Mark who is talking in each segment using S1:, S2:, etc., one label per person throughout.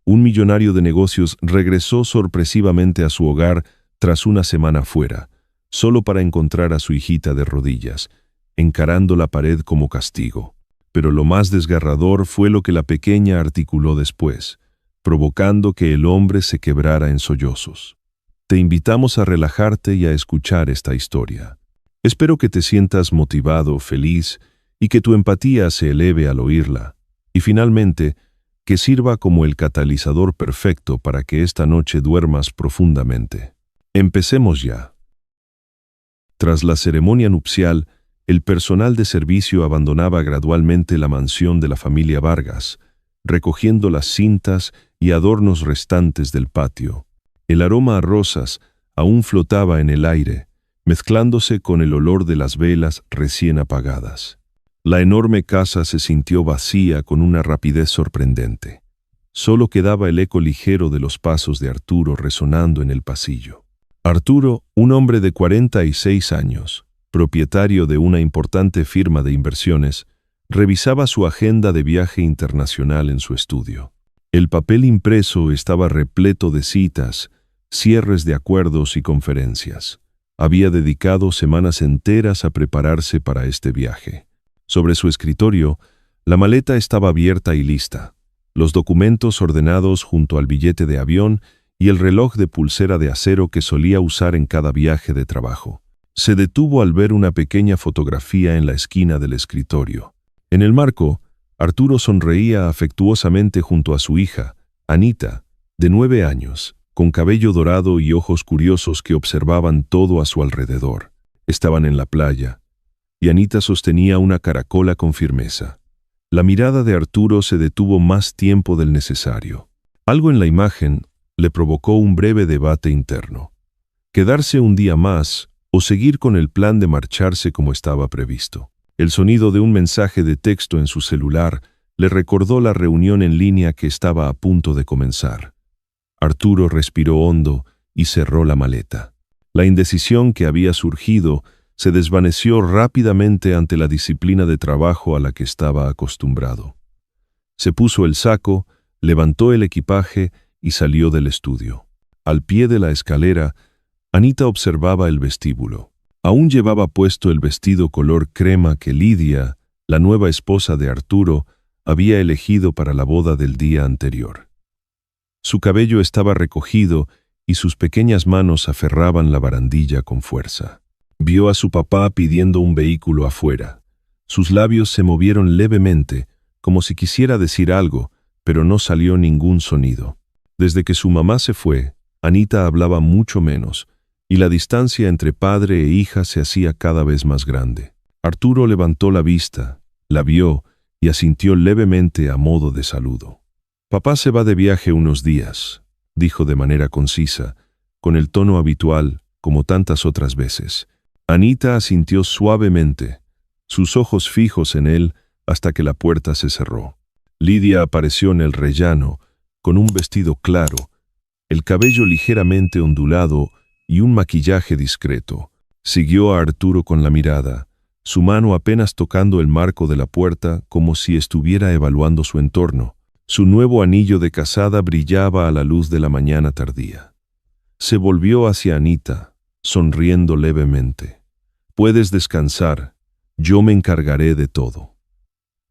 S1: un millonario de negocios, regresó sorpresivamente a su hogar tras una semana fuera, solo para encontrar a su hijita de rodillas, encarando la pared como castigo. Pero lo más desgarrador fue lo que la pequeña articuló después, provocando que el hombre se quebrara en sollozos. Te invitamos a relajarte y a escuchar esta historia. Espero que te sientas motivado, feliz, y que tu empatía se eleve al oírla. Y finalmente, que sirva como el catalizador perfecto para que esta noche duermas profundamente. Empecemos ya. Tras la ceremonia nupcial, el personal de servicio abandonaba gradualmente la mansión de la familia Vargas, recogiendo las cintas y adornos restantes del patio. El aroma a rosas aún flotaba en el aire, mezclándose con el olor de las velas recién apagadas. La enorme casa se sintió vacía con una rapidez sorprendente. Solo quedaba el eco ligero de los pasos de Arturo resonando en el pasillo. Arturo, un hombre de 46 años, propietario de una importante firma de inversiones, revisaba su agenda de viaje internacional en su estudio. El papel impreso estaba repleto de citas, cierres de acuerdos y conferencias. Había dedicado semanas enteras a prepararse para este viaje. Sobre su escritorio, la maleta estaba abierta y lista, los documentos ordenados junto al billete de avión y el reloj de pulsera de acero que solía usar en cada viaje de trabajo. Se detuvo al ver una pequeña fotografía en la esquina del escritorio. En el marco, Arturo sonreía afectuosamente junto a su hija, Anita, de 9 años, con cabello dorado y ojos curiosos que observaban todo a su alrededor. Estaban en la playa, y Anita sostenía una caracola con firmeza. La mirada de Arturo se detuvo más tiempo del necesario. Algo en la imagen le provocó un breve debate interno. Quedarse un día más o seguir con el plan de marcharse como estaba previsto. El sonido de un mensaje de texto en su celular le recordó la reunión en línea que estaba a punto de comenzar. Arturo respiró hondo y cerró la maleta. La indecisión que había surgido se desvaneció rápidamente ante la disciplina de trabajo a la que estaba acostumbrado. Se puso el saco, levantó el equipaje y salió del estudio. Al pie de la escalera, Anita observaba el vestíbulo. Aún llevaba puesto el vestido color crema que Lidia, la nueva esposa de Arturo, había elegido para la boda del día anterior. Su cabello estaba recogido y sus pequeñas manos aferraban la barandilla con fuerza. Vio a su papá pidiendo un vehículo afuera. Sus labios se movieron levemente, como si quisiera decir algo, pero no salió ningún sonido. Desde que su mamá se fue, Anita hablaba mucho menos, y la distancia entre padre e hija se hacía cada vez más grande. Arturo levantó la vista, la vio y asintió levemente a modo de saludo. «Papá se va de viaje unos días», dijo de manera concisa, con el tono habitual, como tantas otras veces. Anita asintió suavemente, sus ojos fijos en él hasta que la puerta se cerró. Lidia apareció en el rellano, con un vestido claro, el cabello ligeramente ondulado y un maquillaje discreto. Siguió a Arturo con la mirada, su mano apenas tocando el marco de la puerta como si estuviera evaluando su entorno. Su nuevo anillo de casada brillaba a la luz de la mañana tardía. Se volvió hacia Anita, sonriendo levemente. «Puedes descansar, yo me encargaré de todo».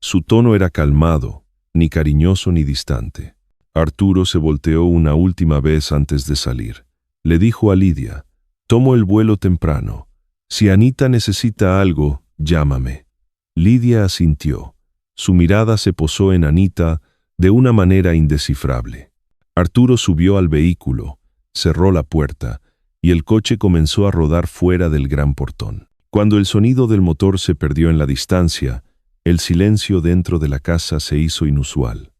S1: Su tono era calmado, ni cariñoso ni distante. Arturo se volteó una última vez antes de salir. Le dijo a Lidia: «Tomo el vuelo temprano. Si Anita necesita algo, llámame». Lidia asintió. Su mirada se posó en Anita de una manera indescifrable. Arturo subió al vehículo, cerró la puerta, y el coche comenzó a rodar fuera del gran portón. Cuando el sonido del motor se perdió en la distancia, el silencio dentro de la casa se hizo inusual.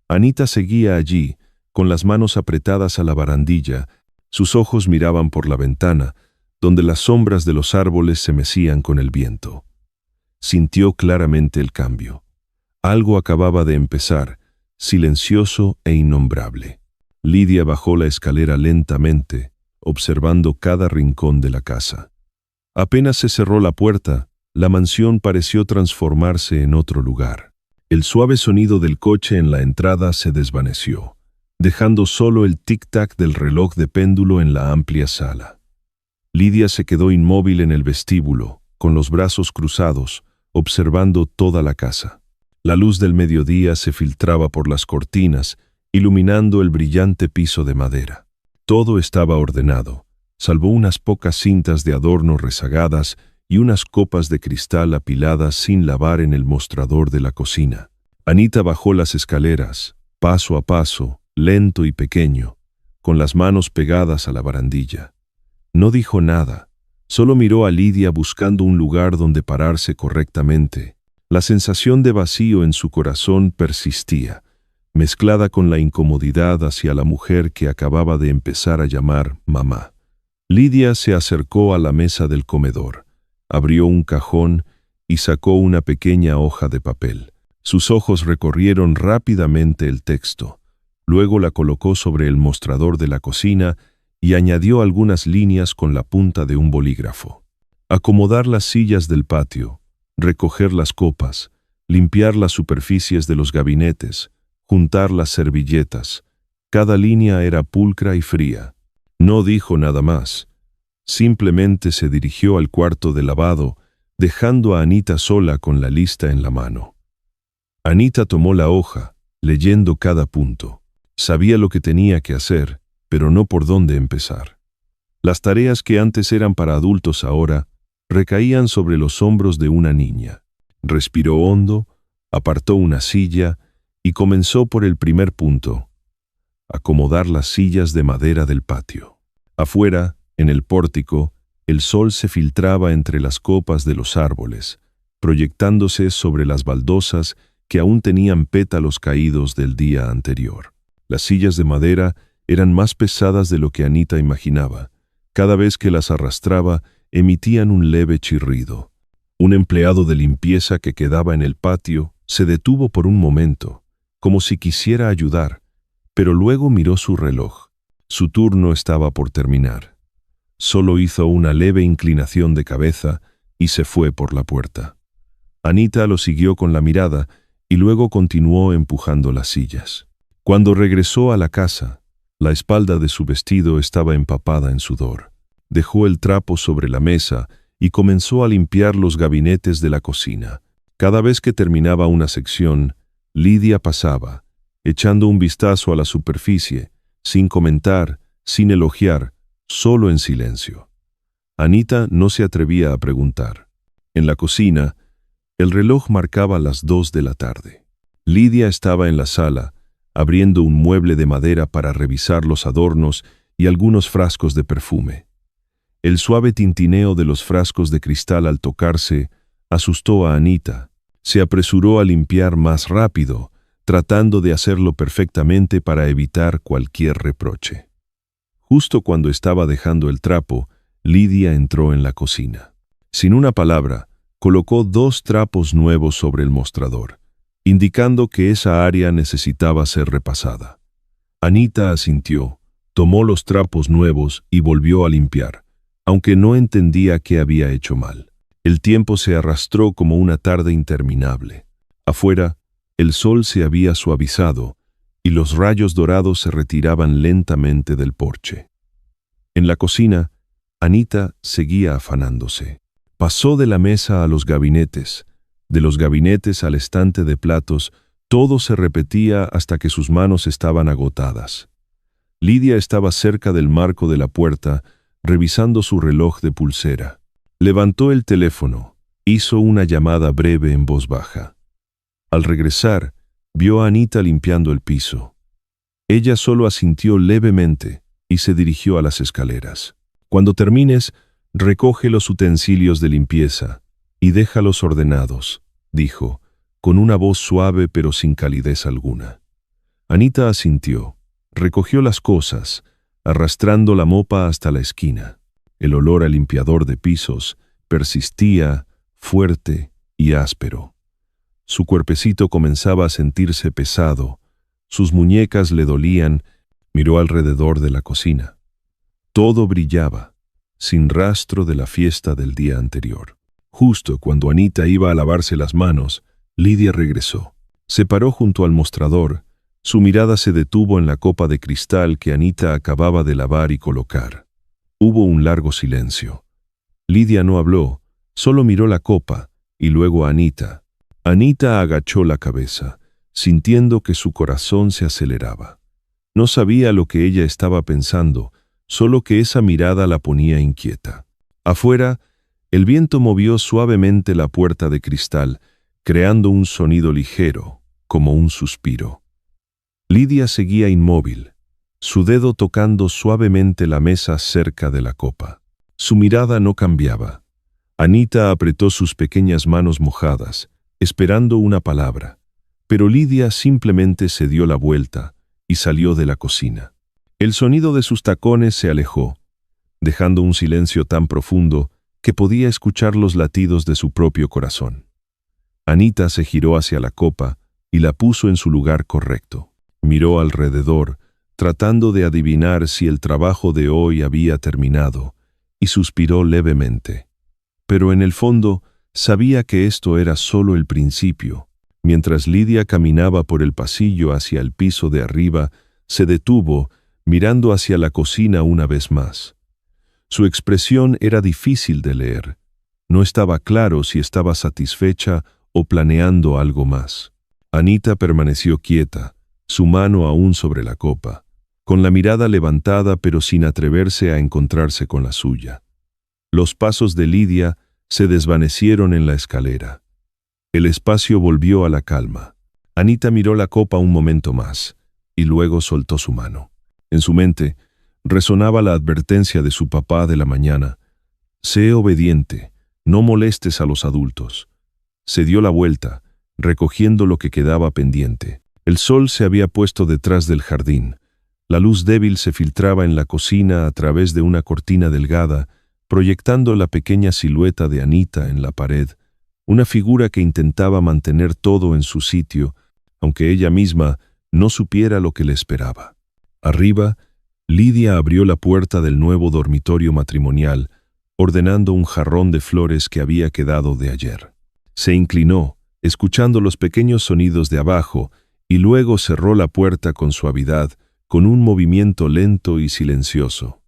S1: Anita seguía allí, con las manos apretadas a la barandilla. Sus ojos miraban por la ventana, donde las sombras de los árboles se mecían con el viento. Sintió claramente el cambio. Algo acababa de empezar, silencioso e innombrable. Lidia bajó la escalera lentamente, observando cada rincón de la casa. Apenas se cerró la puerta, la mansión pareció transformarse en otro lugar. El suave sonido del coche en la entrada se desvaneció. dejando solo el tic-tac del reloj de péndulo en la amplia sala. Lidia se quedó inmóvil en el vestíbulo, con los brazos cruzados, observando toda la casa. La luz del mediodía se filtraba por las cortinas, iluminando el brillante piso de madera. Todo estaba ordenado, salvo unas pocas cintas de adorno rezagadas y unas copas de cristal apiladas sin lavar en el mostrador de la cocina. Anita bajó las escaleras, paso a paso, lento y pequeño, con las manos pegadas a la barandilla. No dijo nada, solo miró a Lidia buscando un lugar donde pararse correctamente. La sensación de vacío en su corazón persistía, mezclada con la incomodidad hacia la mujer que acababa de empezar a llamar mamá. Lidia se acercó a la mesa del comedor, abrió un cajón y sacó una pequeña hoja de papel. Sus ojos recorrieron rápidamente el texto. Luego la colocó sobre el mostrador de la cocina y añadió algunas líneas con la punta de un bolígrafo. Acomodar las sillas del patio, recoger las copas, limpiar las superficies de los gabinetes, juntar las servilletas. Cada línea era pulcra y fría. No dijo nada más. Simplemente se dirigió al cuarto de lavado, dejando a Anita sola con la lista en la mano. Anita tomó la hoja, leyendo cada punto. Sabía lo que tenía que hacer, pero no por dónde empezar. Las tareas que antes eran para adultos ahora recaían sobre los hombros de una niña. Respiró hondo, apartó una silla y comenzó por el primer punto: acomodar las sillas de madera del patio. Afuera, en el pórtico, el sol se filtraba entre las copas de los árboles, proyectándose sobre las baldosas que aún tenían pétalos caídos del día anterior. Las sillas de madera eran más pesadas de lo que Anita imaginaba. Cada vez que las arrastraba, emitían un leve chirrido. Un empleado de limpieza que quedaba en el patio se detuvo por un momento, como si quisiera ayudar, pero luego miró su reloj. Su turno estaba por terminar. Solo hizo una leve inclinación de cabeza y se fue por la puerta. Anita lo siguió con la mirada y luego continuó empujando las sillas. Cuando regresó a la casa, la espalda de su vestido estaba empapada en sudor. Dejó el trapo sobre la mesa y comenzó a limpiar los gabinetes de la cocina. Cada vez que terminaba una sección, Lidia pasaba, echando un vistazo a la superficie, sin comentar, sin elogiar, solo en silencio. Anita no se atrevía a preguntar. En la cocina, el reloj marcaba las 2 de la tarde. Lidia estaba en la sala, abriendo un mueble de madera para revisar los adornos y algunos frascos de perfume. El suave tintineo de los frascos de cristal al tocarse asustó a Anita. Se apresuró a limpiar más rápido, tratando de hacerlo perfectamente para evitar cualquier reproche. Justo cuando estaba dejando el trapo, Lidia entró en la cocina. Sin una palabra, colocó 2 trapos nuevos sobre el mostrador, indicando que esa área necesitaba ser repasada. Anita asintió, tomó los trapos nuevos y volvió a limpiar, aunque no entendía qué había hecho mal. El tiempo se arrastró como una tarde interminable. Afuera, el sol se había suavizado y los rayos dorados se retiraban lentamente del porche. En la cocina, Anita seguía afanándose. Pasó de la mesa a los gabinetes, de los gabinetes al estante de platos. Todo se repetía hasta que sus manos estaban agotadas. Lidia estaba cerca del marco de la puerta, revisando su reloj de pulsera. Levantó el teléfono, hizo una llamada breve en voz baja. Al regresar, vio a Anita limpiando el piso. Ella solo asintió levemente y se dirigió a las escaleras. Cuando termines, recoge los utensilios de limpieza y déjalos ordenados, dijo, con una voz suave pero sin calidez alguna. Anita asintió, recogió las cosas, arrastrando la mopa hasta la esquina. El olor a limpiador de pisos persistía, fuerte y áspero. Su cuerpecito comenzaba a sentirse pesado, sus muñecas le dolían. Miró alrededor de la cocina. Todo brillaba, sin rastro de la fiesta del día anterior. Justo cuando Anita iba a lavarse las manos, Lidia regresó. Se paró junto al mostrador, Su mirada se detuvo en la copa de cristal que Anita acababa de lavar y colocar. Hubo un largo silencio. Lidia no habló, solo miró la copa y luego a Anita. Anita agachó la cabeza, sintiendo que su corazón se aceleraba. No sabía lo que ella estaba pensando, solo que esa mirada la ponía inquieta. Afuera, el viento movió suavemente la puerta de cristal, creando un sonido ligero, como un suspiro. Lidia seguía inmóvil, su dedo tocando suavemente la mesa cerca de la copa. Su mirada no cambiaba. Anita apretó sus pequeñas manos mojadas, esperando una palabra, pero Lidia simplemente se dio la vuelta y salió de la cocina. El sonido de sus tacones se alejó, dejando un silencio tan profundo que podía escuchar los latidos de su propio corazón. Anita se giró hacia la copa y la puso en su lugar correcto. Miró alrededor, tratando de adivinar si el trabajo de hoy había terminado, y suspiró levemente. Pero en el fondo, sabía que esto era solo el principio. Mientras Lidia caminaba por el pasillo hacia el piso de arriba, se detuvo, mirando hacia la cocina una vez más. Su expresión era difícil de leer. No estaba claro si estaba satisfecha o planeando algo más. Anita permaneció quieta, su mano aún sobre la copa, con la mirada levantada pero sin atreverse a encontrarse con la suya. Los pasos de Lidia se desvanecieron en la escalera. El espacio volvió a la calma. Anita miró la copa un momento más, y luego soltó su mano. En su mente resonaba la advertencia de su papá de la mañana: sé obediente, no molestes a los adultos. Se dio la vuelta, recogiendo lo que quedaba pendiente. El sol se había puesto detrás del jardín. La luz débil se filtraba en la cocina a través de una cortina delgada, proyectando la pequeña silueta de Anita en la pared, una figura que intentaba mantener todo en su sitio, aunque ella misma no supiera lo que le esperaba. Arriba, Lidia abrió la puerta del nuevo dormitorio matrimonial, ordenando un jarrón de flores que había quedado de ayer. Se inclinó, escuchando los pequeños sonidos de abajo, y luego cerró la puerta con suavidad, con un movimiento lento y silencioso.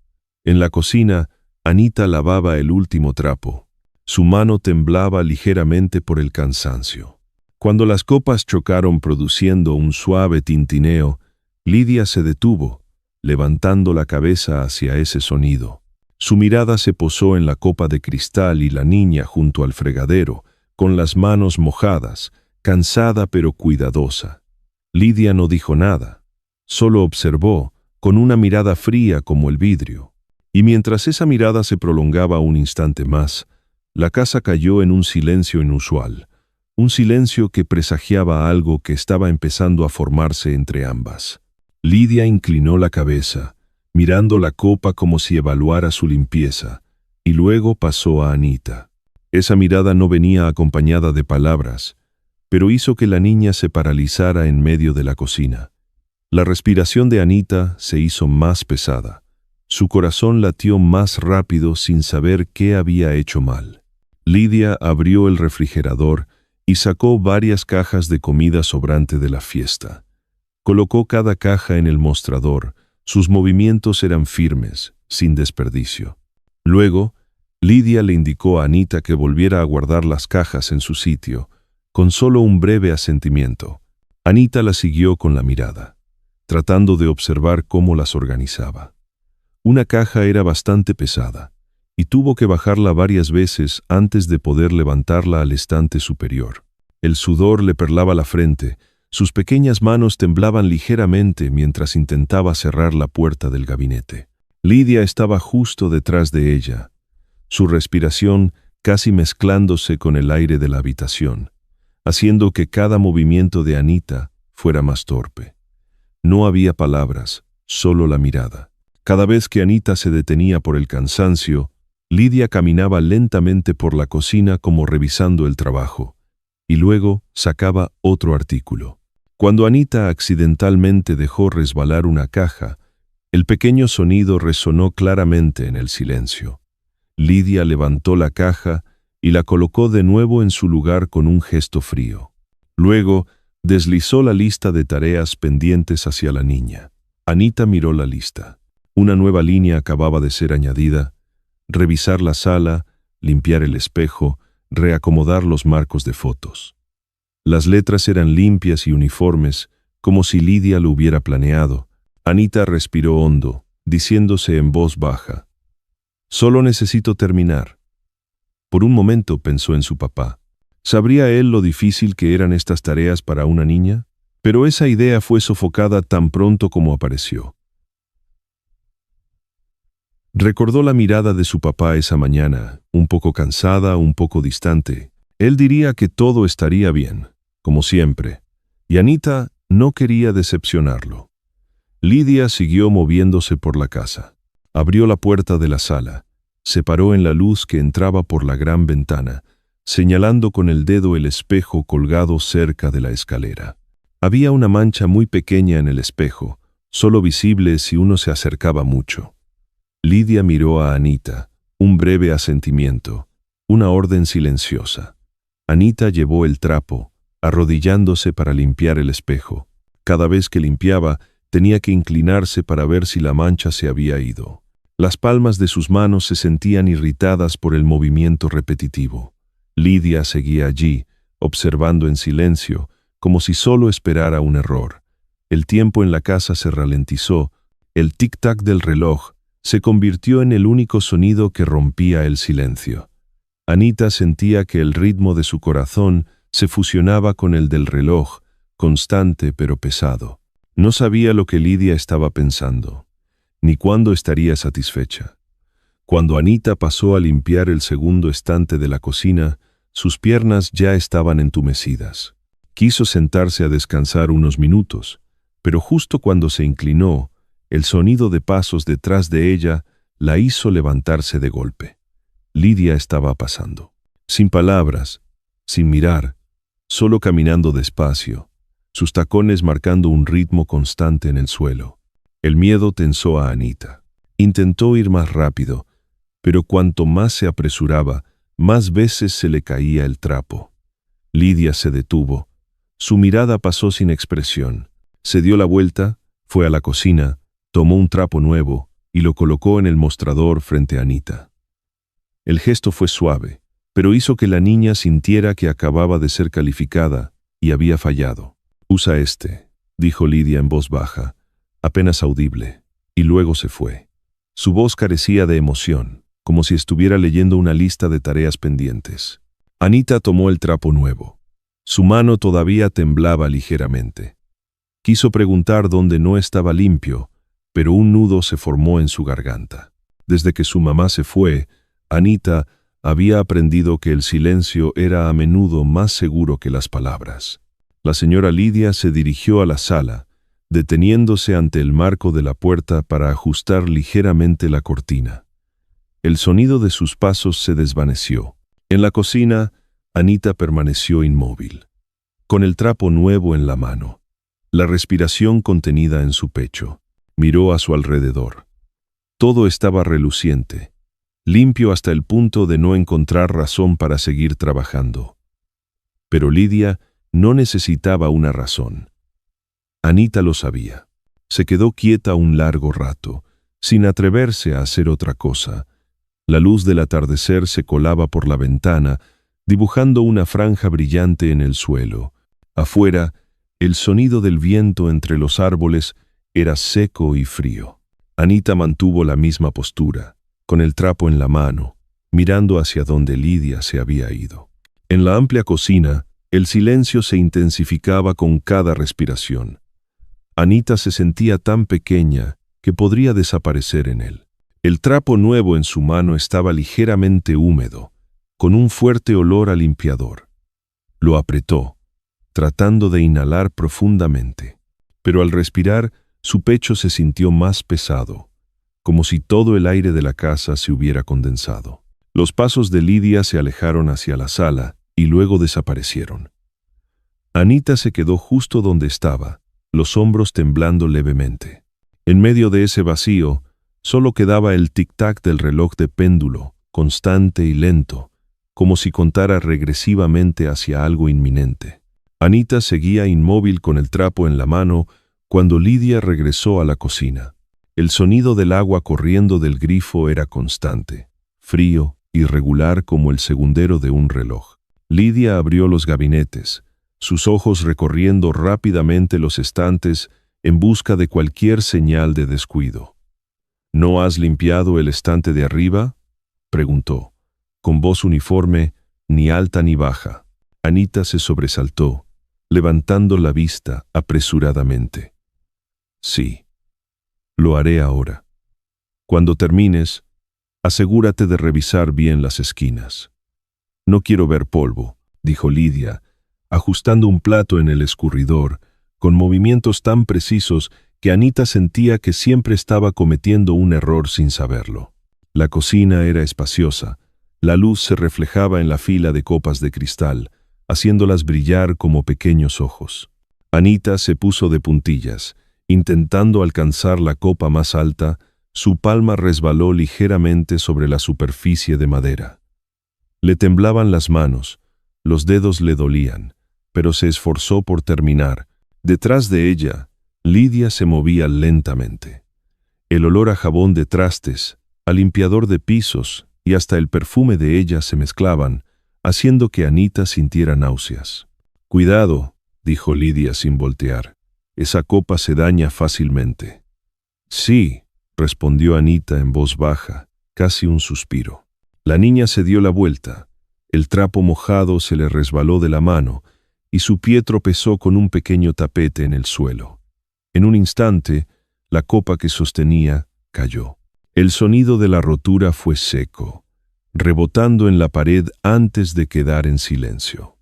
S1: En la cocina, Anita lavaba el último trapo. Su mano temblaba ligeramente por el cansancio. Cuando las copas chocaron produciendo un suave tintineo, Lidia se detuvo, levantando la cabeza hacia ese sonido. Su mirada se posó en la copa de cristal y la niña junto al fregadero, con las manos mojadas, cansada pero cuidadosa. Lidia no dijo nada, solo observó, con una mirada fría como el vidrio. Y mientras esa mirada se prolongaba un instante más, la casa cayó en un silencio inusual, un silencio que presagiaba algo que estaba empezando a formarse entre ambas. Lidia inclinó la cabeza, mirando la copa como si evaluara su limpieza, y luego pasó a Anita. Esa mirada no venía acompañada de palabras, pero hizo que la niña se paralizara en medio de la cocina. La respiración de Anita se hizo más pesada. Su corazón latió más rápido sin saber qué había hecho mal. Lidia abrió el refrigerador y sacó varias cajas de comida sobrante de la fiesta. Colocó cada caja en el mostrador. Sus movimientos eran firmes, sin desperdicio. Luego, Lidia le indicó a Anita que volviera a guardar las cajas en su sitio, con solo un breve asentimiento. Anita la siguió con la mirada, tratando de observar cómo las organizaba. Una caja era bastante pesada, y tuvo que bajarla varias veces antes de poder levantarla al estante superior. El sudor le perlaba la frente, sus pequeñas manos temblaban ligeramente mientras intentaba cerrar la puerta del gabinete. Lidia estaba justo detrás de ella, su respiración casi mezclándose con el aire de la habitación, haciendo que cada movimiento de Anita fuera más torpe. No había palabras, solo la mirada. Cada vez que Anita se detenía por el cansancio, Lidia caminaba lentamente por la cocina como revisando el trabajo, y luego sacaba otro artículo. Cuando Anita accidentalmente dejó resbalar una caja, el pequeño sonido resonó claramente en el silencio. Lidia levantó la caja y la colocó de nuevo en su lugar con un gesto frío. Luego, Deslizó la lista de tareas pendientes hacia la niña. Anita miró la lista. Una nueva línea acababa de ser añadida: revisar la sala, limpiar el espejo, reacomodar los marcos de fotos. Las letras eran limpias y uniformes, como si Lidia lo hubiera planeado. Anita respiró hondo, diciéndose en voz baja: «Solo necesito terminar». Por un momento pensó en su papá. ¿Sabría él lo difícil que eran estas tareas para una niña? Pero esa idea fue sofocada tan pronto como apareció. Recordó la mirada de su papá esa mañana, un poco cansada, un poco distante. Él diría que todo estaría bien, como siempre, y Anita no quería decepcionarlo. Lidia siguió moviéndose por la casa. Abrió la puerta de la sala, se paró en la luz que entraba por la gran ventana, señalando con el dedo el espejo colgado cerca de la escalera. Había una mancha muy pequeña en el espejo, solo visible si uno se acercaba mucho. Lidia miró a Anita, un breve asentimiento, una orden silenciosa. Anita llevó el trapo, arrodillándose para limpiar el espejo. Cada vez que limpiaba, tenía que inclinarse para ver si la mancha se había ido. Las palmas de sus manos se sentían irritadas por el movimiento repetitivo. Lidia seguía allí, observando en silencio, como si solo esperara un error. El tiempo en la casa se ralentizó. El tic-tac del reloj se convirtió en el único sonido que rompía el silencio. Anita sentía que el ritmo de su corazón se fusionaba con el del reloj, constante pero pesado. No sabía lo que Lidia estaba pensando, ni cuándo estaría satisfecha. Cuando Anita pasó a limpiar el segundo estante de la cocina, sus piernas ya estaban entumecidas. Quiso sentarse a descansar unos minutos, pero justo cuando se inclinó, el sonido de pasos detrás de ella la hizo levantarse de golpe. Lidia estaba pasando. Sin palabras, sin mirar, solo caminando despacio, sus tacones marcando un ritmo constante en el suelo. El miedo tensó a Anita. Intentó ir más rápido, pero cuanto más se apresuraba, más veces se le caía el trapo. Lidia se detuvo. Su mirada pasó sin expresión. Se dio la vuelta, fue a la cocina, tomó un trapo nuevo y lo colocó en el mostrador frente a Anita. El gesto fue suave, pero hizo que la niña sintiera que acababa de ser calificada y había fallado. «Usa este», dijo Lidia en voz baja, apenas audible, y luego se fue. Su voz carecía de emoción, como si estuviera leyendo una lista de tareas pendientes. Anita tomó el trapo nuevo. Su mano todavía temblaba ligeramente. Quiso preguntar dónde no estaba limpio, pero un nudo se formó en su garganta. Desde que su mamá se fue, Anita había aprendido que el silencio era a menudo más seguro que las palabras. La señora Lidia se dirigió a la sala, deteniéndose ante el marco de la puerta para ajustar ligeramente la cortina. El sonido de sus pasos se desvaneció. En la cocina, Anita permaneció inmóvil, con el trapo nuevo en la mano, la respiración contenida en su pecho. Miró a su alrededor. Todo estaba reluciente, limpio hasta el punto de no encontrar razón para seguir trabajando. Pero Lidia no necesitaba una razón. Anita lo sabía. Se quedó quieta un largo rato, sin atreverse a hacer otra cosa. La luz del atardecer se colaba por la ventana, dibujando una franja brillante en el suelo. Afuera, el sonido del viento entre los árboles era seco y frío. Anita mantuvo la misma postura, con el trapo en la mano, mirando hacia donde Lidia se había ido. En la amplia cocina, el silencio se intensificaba con cada respiración. Anita se sentía tan pequeña que podría desaparecer en él. El trapo nuevo en su mano estaba ligeramente húmedo, con un fuerte olor a limpiador. Lo apretó, tratando de inhalar profundamente, pero al respirar, su pecho se sintió más pesado, como si todo el aire de la casa se hubiera condensado. Los pasos de Lidia se alejaron hacia la sala y luego desaparecieron. Anita se quedó justo donde estaba, los hombros temblando levemente. En medio de ese vacío, solo quedaba el tic-tac del reloj de péndulo, constante y lento, como si contara regresivamente hacia algo inminente. Anita seguía inmóvil con el trapo en la mano cuando Lidia regresó a la cocina. El sonido del agua corriendo del grifo era constante, frío, irregular como el segundero de un reloj. Lidia abrió los gabinetes, sus ojos recorriendo rápidamente los estantes en busca de cualquier señal de descuido. ¿No has limpiado el estante de arriba?, preguntó, con voz uniforme, ni alta ni baja. Anita se sobresaltó, levantando la vista apresuradamente. Sí, lo haré ahora. Cuando termines, asegúrate de revisar bien las esquinas. No quiero ver polvo, dijo Lidia, ajustando un plato en el escurridor, con movimientos tan precisos que Anita sentía que siempre estaba cometiendo un error sin saberlo. La cocina era espaciosa, la luz se reflejaba en la fila de copas de cristal, haciéndolas brillar como pequeños ojos. Anita se puso de puntillas, intentando alcanzar la copa más alta. Su palma resbaló ligeramente sobre la superficie de madera. Le temblaban las manos, los dedos le dolían, pero se esforzó por terminar. Detrás de ella, Lidia se movía lentamente. El olor a jabón de trastes, a limpiador de pisos y hasta el perfume de ella se mezclaban, haciendo que Anita sintiera náuseas. «Cuidado», dijo Lidia sin voltear. «Esa copa se daña fácilmente». «Sí», respondió Anita en voz baja, casi un suspiro. La niña se dio la vuelta. El trapo mojado se le resbaló de la mano y su pie tropezó con un pequeño tapete en el suelo. En un instante, la copa que sostenía cayó. El sonido de la rotura fue seco, rebotando en la pared antes de quedar en silencio.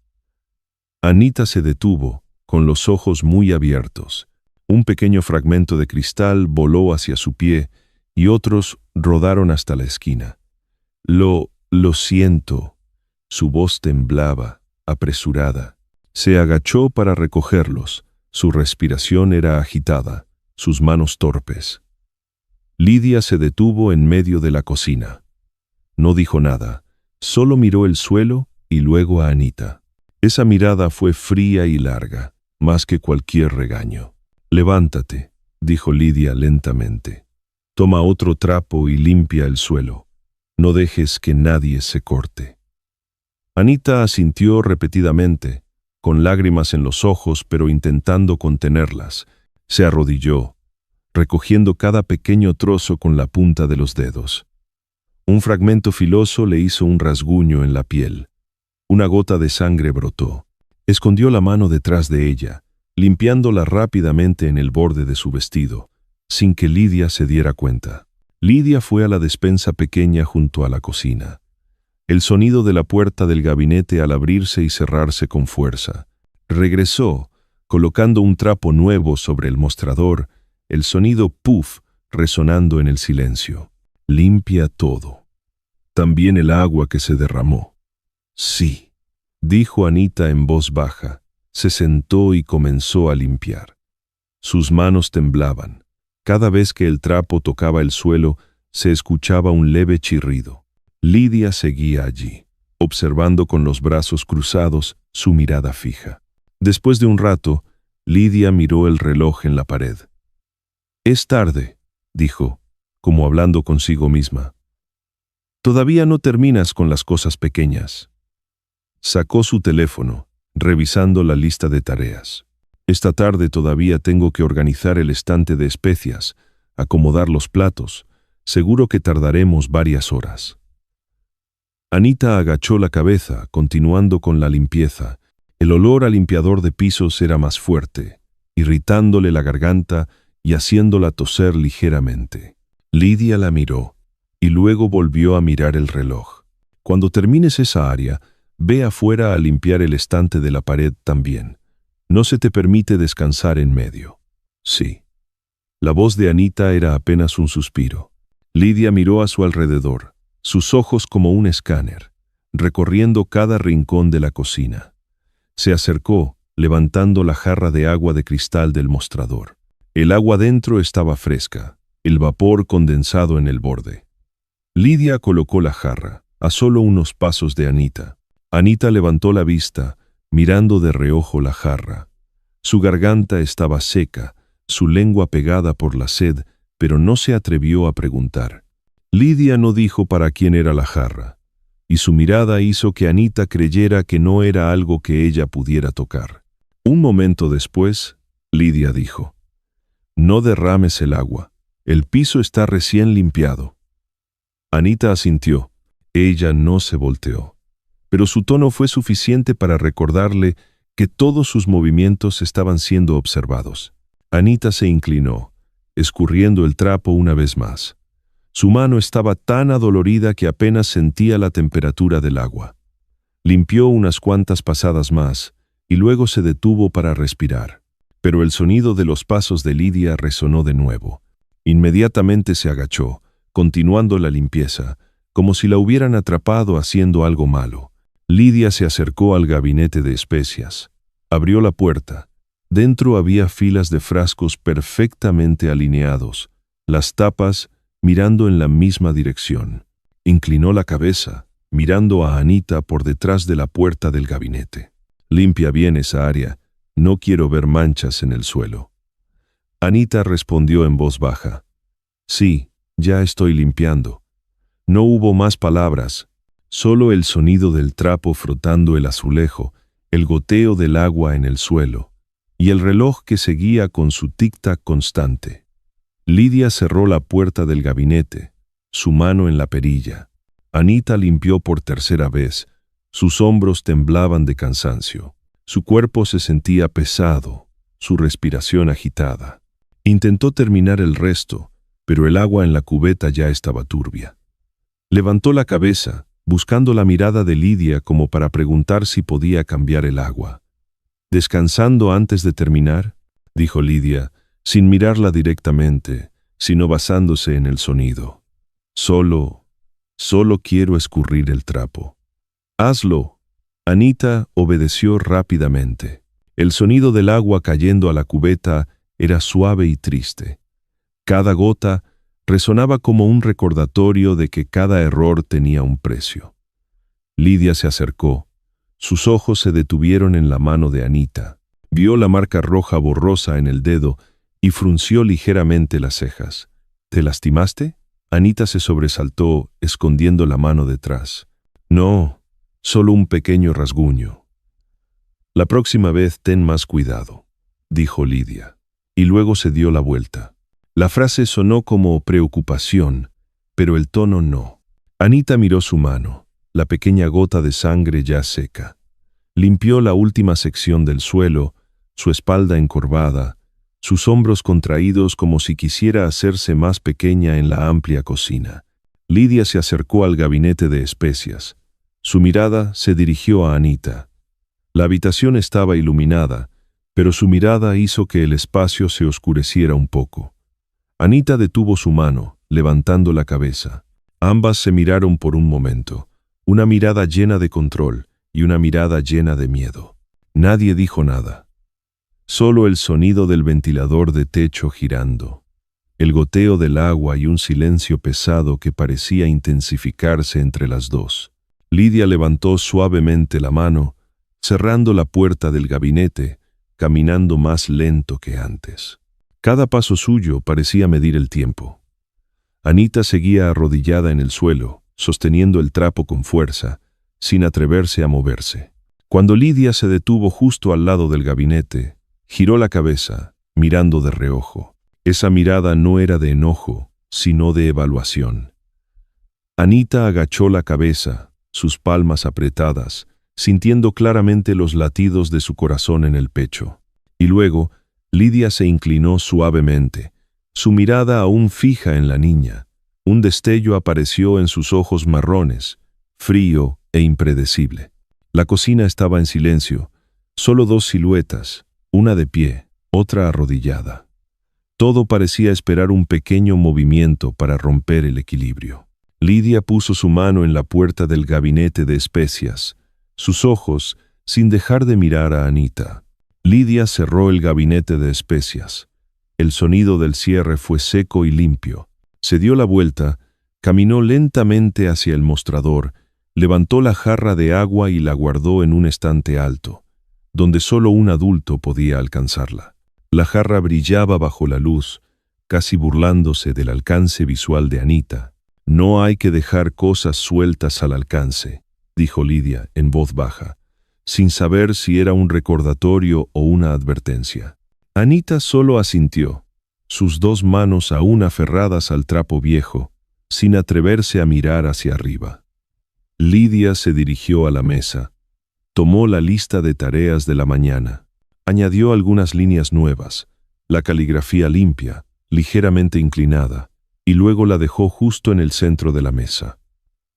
S1: Anita se detuvo, con los ojos muy abiertos. Un pequeño fragmento de cristal voló hacia su pie y otros rodaron hasta la esquina. Lo siento». Su voz temblaba, apresurada. Se agachó para recogerlos. Su respiración era agitada, sus manos torpes. Lidia se detuvo en medio de la cocina. No dijo nada, solo miró el suelo y luego a Anita. Esa mirada fue fría y larga, más que cualquier regaño. «Levántate», dijo Lidia lentamente. «Toma otro trapo y limpia el suelo. No dejes que nadie se corte». Anita asintió repetidamente, con lágrimas en los ojos pero intentando contenerlas. Se arrodilló, recogiendo cada pequeño trozo con la punta de los dedos. Un fragmento filoso le hizo un rasguño en la piel. Una gota de sangre brotó. Escondió la mano detrás de ella, limpiándola rápidamente en el borde de su vestido, sin que Lidia se diera cuenta. Lidia fue a la despensa pequeña junto a la cocina. El sonido de la puerta del gabinete al abrirse y cerrarse con fuerza. Regresó, colocando un trapo nuevo sobre el mostrador, el sonido puff resonando en el silencio. «Limpia todo. También el agua que se derramó». «Sí», dijo Anita en voz baja. Se sentó y comenzó a limpiar. Sus manos temblaban. Cada vez que el trapo tocaba el suelo, se escuchaba un leve chirrido. Lidia seguía allí, observando con los brazos cruzados, su mirada fija. Después de un rato, Lidia miró el reloj en la pared. «Es tarde», dijo, como hablando consigo misma. «Todavía no terminas con las cosas pequeñas». Sacó su teléfono, revisando la lista de tareas. «Esta tarde todavía tengo que organizar el estante de especias, acomodar los platos. Seguro que tardaremos varias horas». Anita agachó la cabeza, continuando con la limpieza. El olor a limpiador de pisos era más fuerte, irritándole la garganta y haciéndola toser ligeramente. Lidia la miró, y luego volvió a mirar el reloj. «Cuando termines esa área, ve afuera a limpiar el estante de la pared también. No se te permite descansar en medio». «Sí». La voz de Anita era apenas un suspiro. Lidia miró a su alrededor, sus ojos como un escáner, recorriendo cada rincón de la cocina. Se acercó, levantando la jarra de agua de cristal del mostrador. El agua dentro estaba fresca, el vapor condensado en el borde. Lidia colocó la jarra, a solo unos pasos de Anita. Anita levantó la vista, mirando de reojo la jarra. Su garganta estaba seca, su lengua pegada por la sed, pero no se atrevió a preguntar. Lidia no dijo para quién era la jarra, y su mirada hizo que Anita creyera que no era algo que ella pudiera tocar. Un momento después, Lidia dijo: «No derrames el agua, el piso está recién limpiado». Anita asintió. Ella no se volteó, pero su tono fue suficiente para recordarle que todos sus movimientos estaban siendo observados. Anita se inclinó, escurriendo el trapo una vez más. Su mano estaba tan adolorida que apenas sentía la temperatura del agua. Limpió unas cuantas pasadas más y luego se detuvo para respirar. Pero el sonido de los pasos de Lidia resonó de nuevo. Inmediatamente se agachó, continuando la limpieza, como si la hubieran atrapado haciendo algo malo. Lidia se acercó al gabinete de especias. Abrió la puerta. Dentro había filas de frascos perfectamente alineados, las tapas mirando en la misma dirección. Inclinó la cabeza, mirando a Anita por detrás de la puerta del gabinete. «Limpia bien esa área, no quiero ver manchas en el suelo». Anita respondió en voz baja: «Sí, ya estoy limpiando». No hubo más palabras, solo el sonido del trapo frotando el azulejo, el goteo del agua en el suelo, y el reloj que seguía con su tic-tac constante. Lidia cerró la puerta del gabinete, su mano en la perilla. Anita limpió por tercera vez. Sus hombros temblaban de cansancio. Su cuerpo se sentía pesado, su respiración agitada. Intentó terminar el resto, pero el agua en la cubeta ya estaba turbia. Levantó la cabeza, buscando la mirada de Lidia como para preguntar si podía cambiar el agua. «¿Descansando antes de terminar?», dijo Lidia, sin mirarla directamente, sino basándose en el sonido. Solo quiero escurrir el trapo». «Hazlo». Anita obedeció rápidamente. El sonido del agua cayendo a la cubeta era suave y triste. Cada gota resonaba como un recordatorio de que cada error tenía un precio. Lidia se acercó. Sus ojos se detuvieron en la mano de Anita. Vio la marca roja borrosa en el dedo y frunció ligeramente las cejas. «¿Te lastimaste?». Anita se sobresaltó, escondiendo la mano detrás. «No, solo un pequeño rasguño». «La próxima vez ten más cuidado», dijo Lidia, y luego se dio la vuelta. La frase sonó como preocupación, pero el tono no. Anita miró su mano, la pequeña gota de sangre ya seca. Limpió la última sección del suelo, su espalda encorvada, sus hombros contraídos como si quisiera hacerse más pequeña en la amplia cocina. Lidia se acercó al gabinete de especias. Su mirada se dirigió a Anita. La habitación estaba iluminada, pero su mirada hizo que el espacio se oscureciera un poco. Anita detuvo su mano, levantando la cabeza. Ambas se miraron por un momento, una mirada llena de control y una mirada llena de miedo. Nadie dijo nada. Solo el sonido del ventilador de techo girando, el goteo del agua y un silencio pesado que parecía intensificarse entre las dos. Lidia levantó suavemente la mano, cerrando la puerta del gabinete, caminando más lento que antes. Cada paso suyo parecía medir el tiempo. Anita seguía arrodillada en el suelo, sosteniendo el trapo con fuerza, sin atreverse a moverse. Cuando Lidia se detuvo justo al lado del gabinete, giró la cabeza, mirando de reojo. Esa mirada no era de enojo, sino de evaluación. Anita agachó la cabeza, sus palmas apretadas, sintiendo claramente los latidos de su corazón en el pecho. Y luego, Lidia se inclinó suavemente, su mirada aún fija en la niña. Un destello apareció en sus ojos marrones, frío e impredecible. La cocina estaba en silencio, solo dos siluetas, una de pie, otra arrodillada. Todo parecía esperar un pequeño movimiento para romper el equilibrio. Lidia puso su mano en la puerta del gabinete de especias, sus ojos sin dejar de mirar a Anita. Lidia cerró el gabinete de especias. El sonido del cierre fue seco y limpio. Se dio la vuelta, caminó lentamente hacia el mostrador, levantó la jarra de agua y la guardó en un estante alto. donde solo un adulto podía alcanzarla. La jarra brillaba bajo la luz, casi burlándose del alcance visual de Anita. «No hay que dejar cosas sueltas al alcance», dijo Lidia en voz baja, sin saber si era un recordatorio o una advertencia. Anita solo asintió, sus dos manos aún aferradas al trapo viejo, sin atreverse a mirar hacia arriba. Lidia se dirigió a la mesa, tomó la lista de tareas de la mañana, añadió algunas líneas nuevas, la caligrafía limpia, ligeramente inclinada, y luego la dejó justo en el centro de la mesa.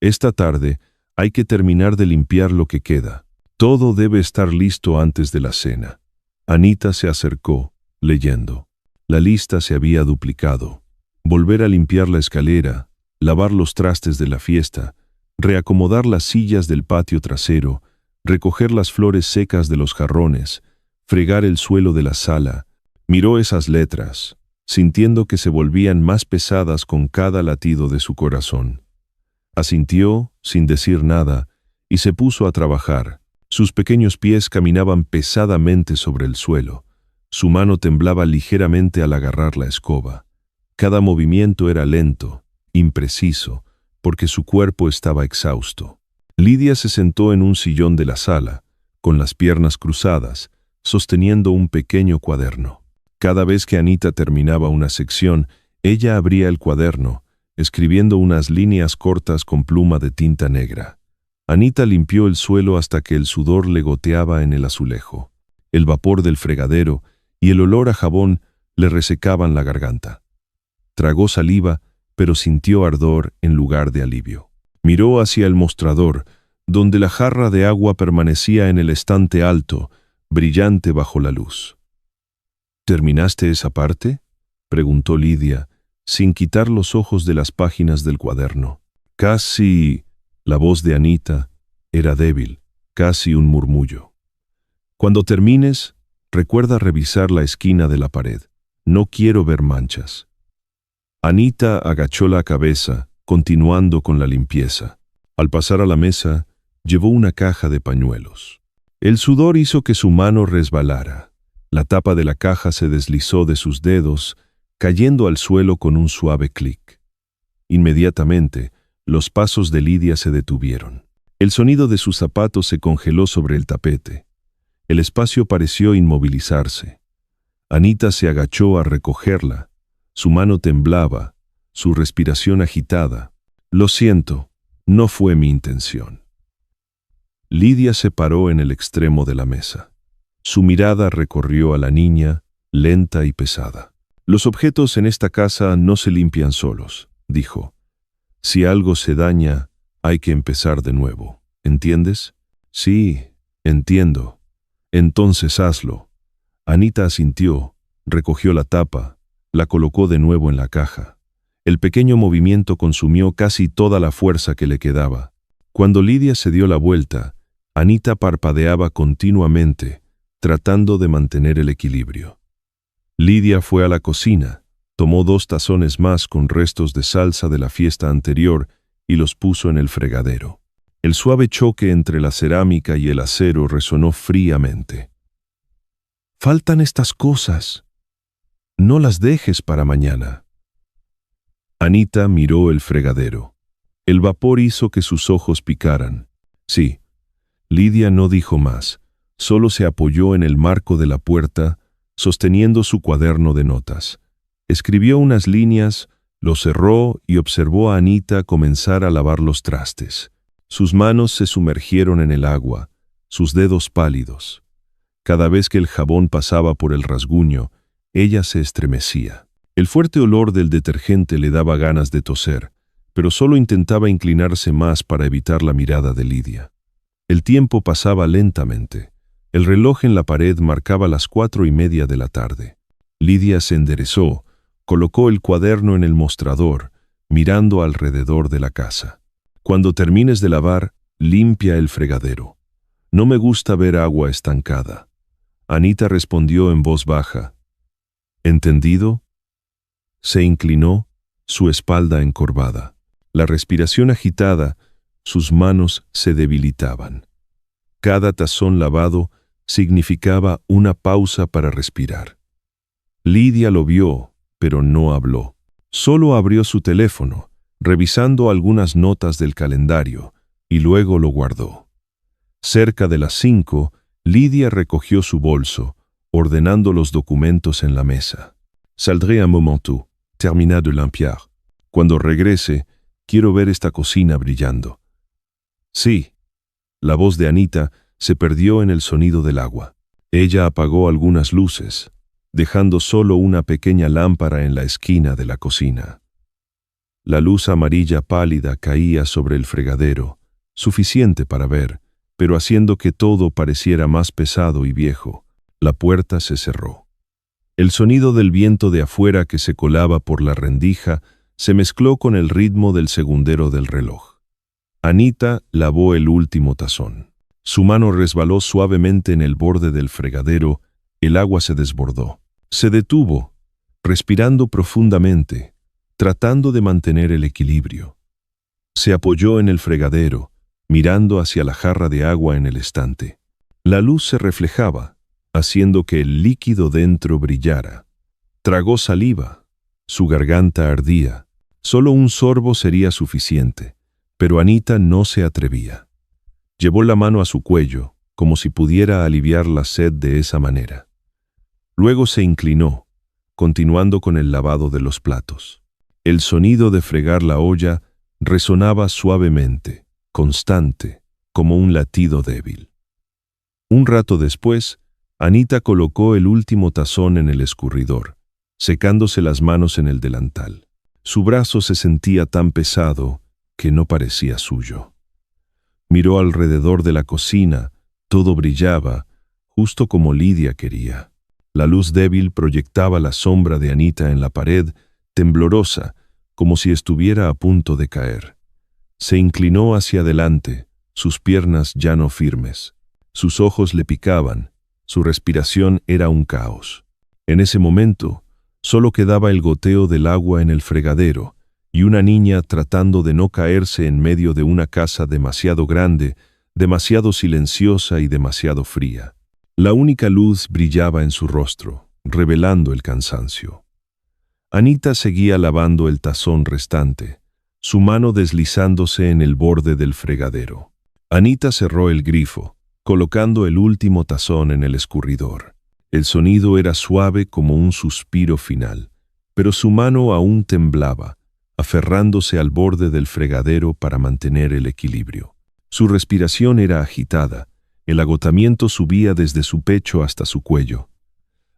S1: «Esta tarde hay que terminar de limpiar lo que queda. Todo debe estar listo antes de la cena». Anita se acercó, leyendo. La lista se había duplicado. Volver a limpiar la escalera, lavar los trastes de la fiesta, reacomodar las sillas del patio trasero, recoger las flores secas de los jarrones, fregar el suelo de la sala. Miró esas letras, sintiendo que se volvían más pesadas con cada latido de su corazón. Asintió, sin decir nada, y se puso a trabajar. Sus pequeños pies caminaban pesadamente sobre el suelo. Su mano temblaba ligeramente al agarrar la escoba. Cada movimiento era lento, impreciso, porque su cuerpo estaba exhausto. Lidia se sentó en un sillón de la sala, con las piernas cruzadas, sosteniendo un pequeño cuaderno. Cada vez que Anita terminaba una sección, ella abría el cuaderno, escribiendo unas líneas cortas con pluma de tinta negra. Anita limpió el suelo hasta que el sudor le goteaba en el azulejo. El vapor del fregadero y el olor a jabón le resecaban la garganta. Tragó saliva, pero sintió ardor en lugar de alivio. Miró hacia el mostrador, donde la jarra de agua permanecía en el estante alto, brillante bajo la luz. «¿Terminaste esa parte?», preguntó Lidia, sin quitar los ojos de las páginas del cuaderno. «Casi». La voz de Anita era débil, casi un murmullo. «Cuando termines, recuerda revisar la esquina de la pared. No quiero ver manchas». Anita agachó la cabeza, continuando con la limpieza. Al pasar a la mesa, llevó una caja de pañuelos. El sudor hizo que su mano resbalara. La tapa de la caja se deslizó de sus dedos, cayendo al suelo con un suave clic. Inmediatamente, los pasos de Lidia se detuvieron. El sonido de sus zapatos se congeló sobre el tapete. El espacio pareció inmovilizarse. Anita se agachó a recogerla. Su mano temblaba, su respiración agitada. «Lo siento, no fue mi intención». Lidia se paró en el extremo de la mesa. Su mirada recorrió a la niña, lenta y pesada. «Los objetos en esta casa no se limpian solos», dijo. «Si algo se daña, hay que empezar de nuevo. ¿Entiendes?» «Sí, entiendo». «Entonces hazlo». Anita asintió, recogió la tapa, la colocó de nuevo en la caja. El pequeño movimiento consumió casi toda la fuerza que le quedaba. Cuando Lidia se dio la vuelta, Anita parpadeaba continuamente, tratando de mantener el equilibrio. Lidia fue a la cocina. Tomó 2 tazones más con restos de salsa de la fiesta anterior y los puso en el fregadero. El suave choque entre la cerámica y el acero resonó fríamente. «Faltan estas cosas. No las dejes para mañana». Anita miró el fregadero. El vapor hizo que sus ojos picaran. Sí. Lidia no dijo más, solo se apoyó en el marco de la puerta, sosteniendo su cuaderno de notas. Escribió unas líneas, lo cerró y observó a Anita comenzar a lavar los trastes. Sus manos se sumergieron en el agua, sus dedos pálidos. Cada vez que el jabón pasaba por el rasguño, ella se estremecía. El fuerte olor del detergente le daba ganas de toser, pero solo intentaba inclinarse más para evitar la mirada de Lidia. El tiempo pasaba lentamente. El reloj en la pared marcaba las 4:30 de la tarde. Lidia se enderezó, colocó el cuaderno en el mostrador, mirando alrededor de la casa. «Cuando termines de lavar, limpia el fregadero. No me gusta ver agua estancada». Anita respondió en voz baja. «¿Entendido?». Se inclinó, su espalda encorvada. La respiración agitada, sus manos se debilitaban. Cada tazón lavado significaba una pausa para respirar. Lidia lo vio, pero no habló. Solo abrió su teléfono, revisando algunas notas del calendario, y luego lo guardó. Cerca de las 5, Lidia recogió su bolso, ordenando los documentos en la mesa. «Saldré un momento, terminé de limpiar. Cuando regrese, quiero ver esta cocina brillando». «Sí». La voz de Anita se perdió en el sonido del agua. Ella apagó algunas luces, dejando solo una pequeña lámpara en la esquina de la cocina. La luz amarilla pálida caía sobre el fregadero, suficiente para ver, pero haciendo que todo pareciera más pesado y viejo. La puerta se cerró. El sonido del viento de afuera que se colaba por la rendija se mezcló con el ritmo del segundero del reloj. Anita lavó el último tazón. Su mano resbaló suavemente en el borde del fregadero, el agua se desbordó. Se detuvo, respirando profundamente, tratando de mantener el equilibrio. Se apoyó en el fregadero, mirando hacia la jarra de agua en el estante. La luz se reflejaba, haciendo que el líquido dentro brillara. Tragó saliva. Su garganta ardía. Solo un sorbo sería suficiente, pero Anita no se atrevía. Llevó la mano a su cuello, como si pudiera aliviar la sed de esa manera. Luego se inclinó, continuando con el lavado de los platos. El sonido de fregar la olla resonaba suavemente, constante, como un latido débil. Un rato después, Anita colocó el último tazón en el escurridor, secándose las manos en el delantal. Su brazo se sentía tan pesado que no parecía suyo. Miró alrededor de la cocina, todo brillaba, justo como Lidia quería. La luz débil proyectaba la sombra de Anita en la pared, temblorosa, como si estuviera a punto de caer. Se inclinó hacia adelante, sus piernas ya no firmes. Sus ojos le picaban, su respiración era un caos. En ese momento, solo quedaba el goteo del agua en el fregadero y una niña tratando de no caerse en medio de una casa demasiado grande, demasiado silenciosa y demasiado fría. La única luz brillaba en su rostro, revelando el cansancio. Anita seguía lavando el tazón restante, su mano deslizándose en el borde del fregadero. Anita cerró el grifo, colocando el último tazón en el escurridor. El sonido era suave como un suspiro final, pero su mano aún temblaba, aferrándose al borde del fregadero para mantener el equilibrio. Su respiración era agitada, el agotamiento subía desde su pecho hasta su cuello.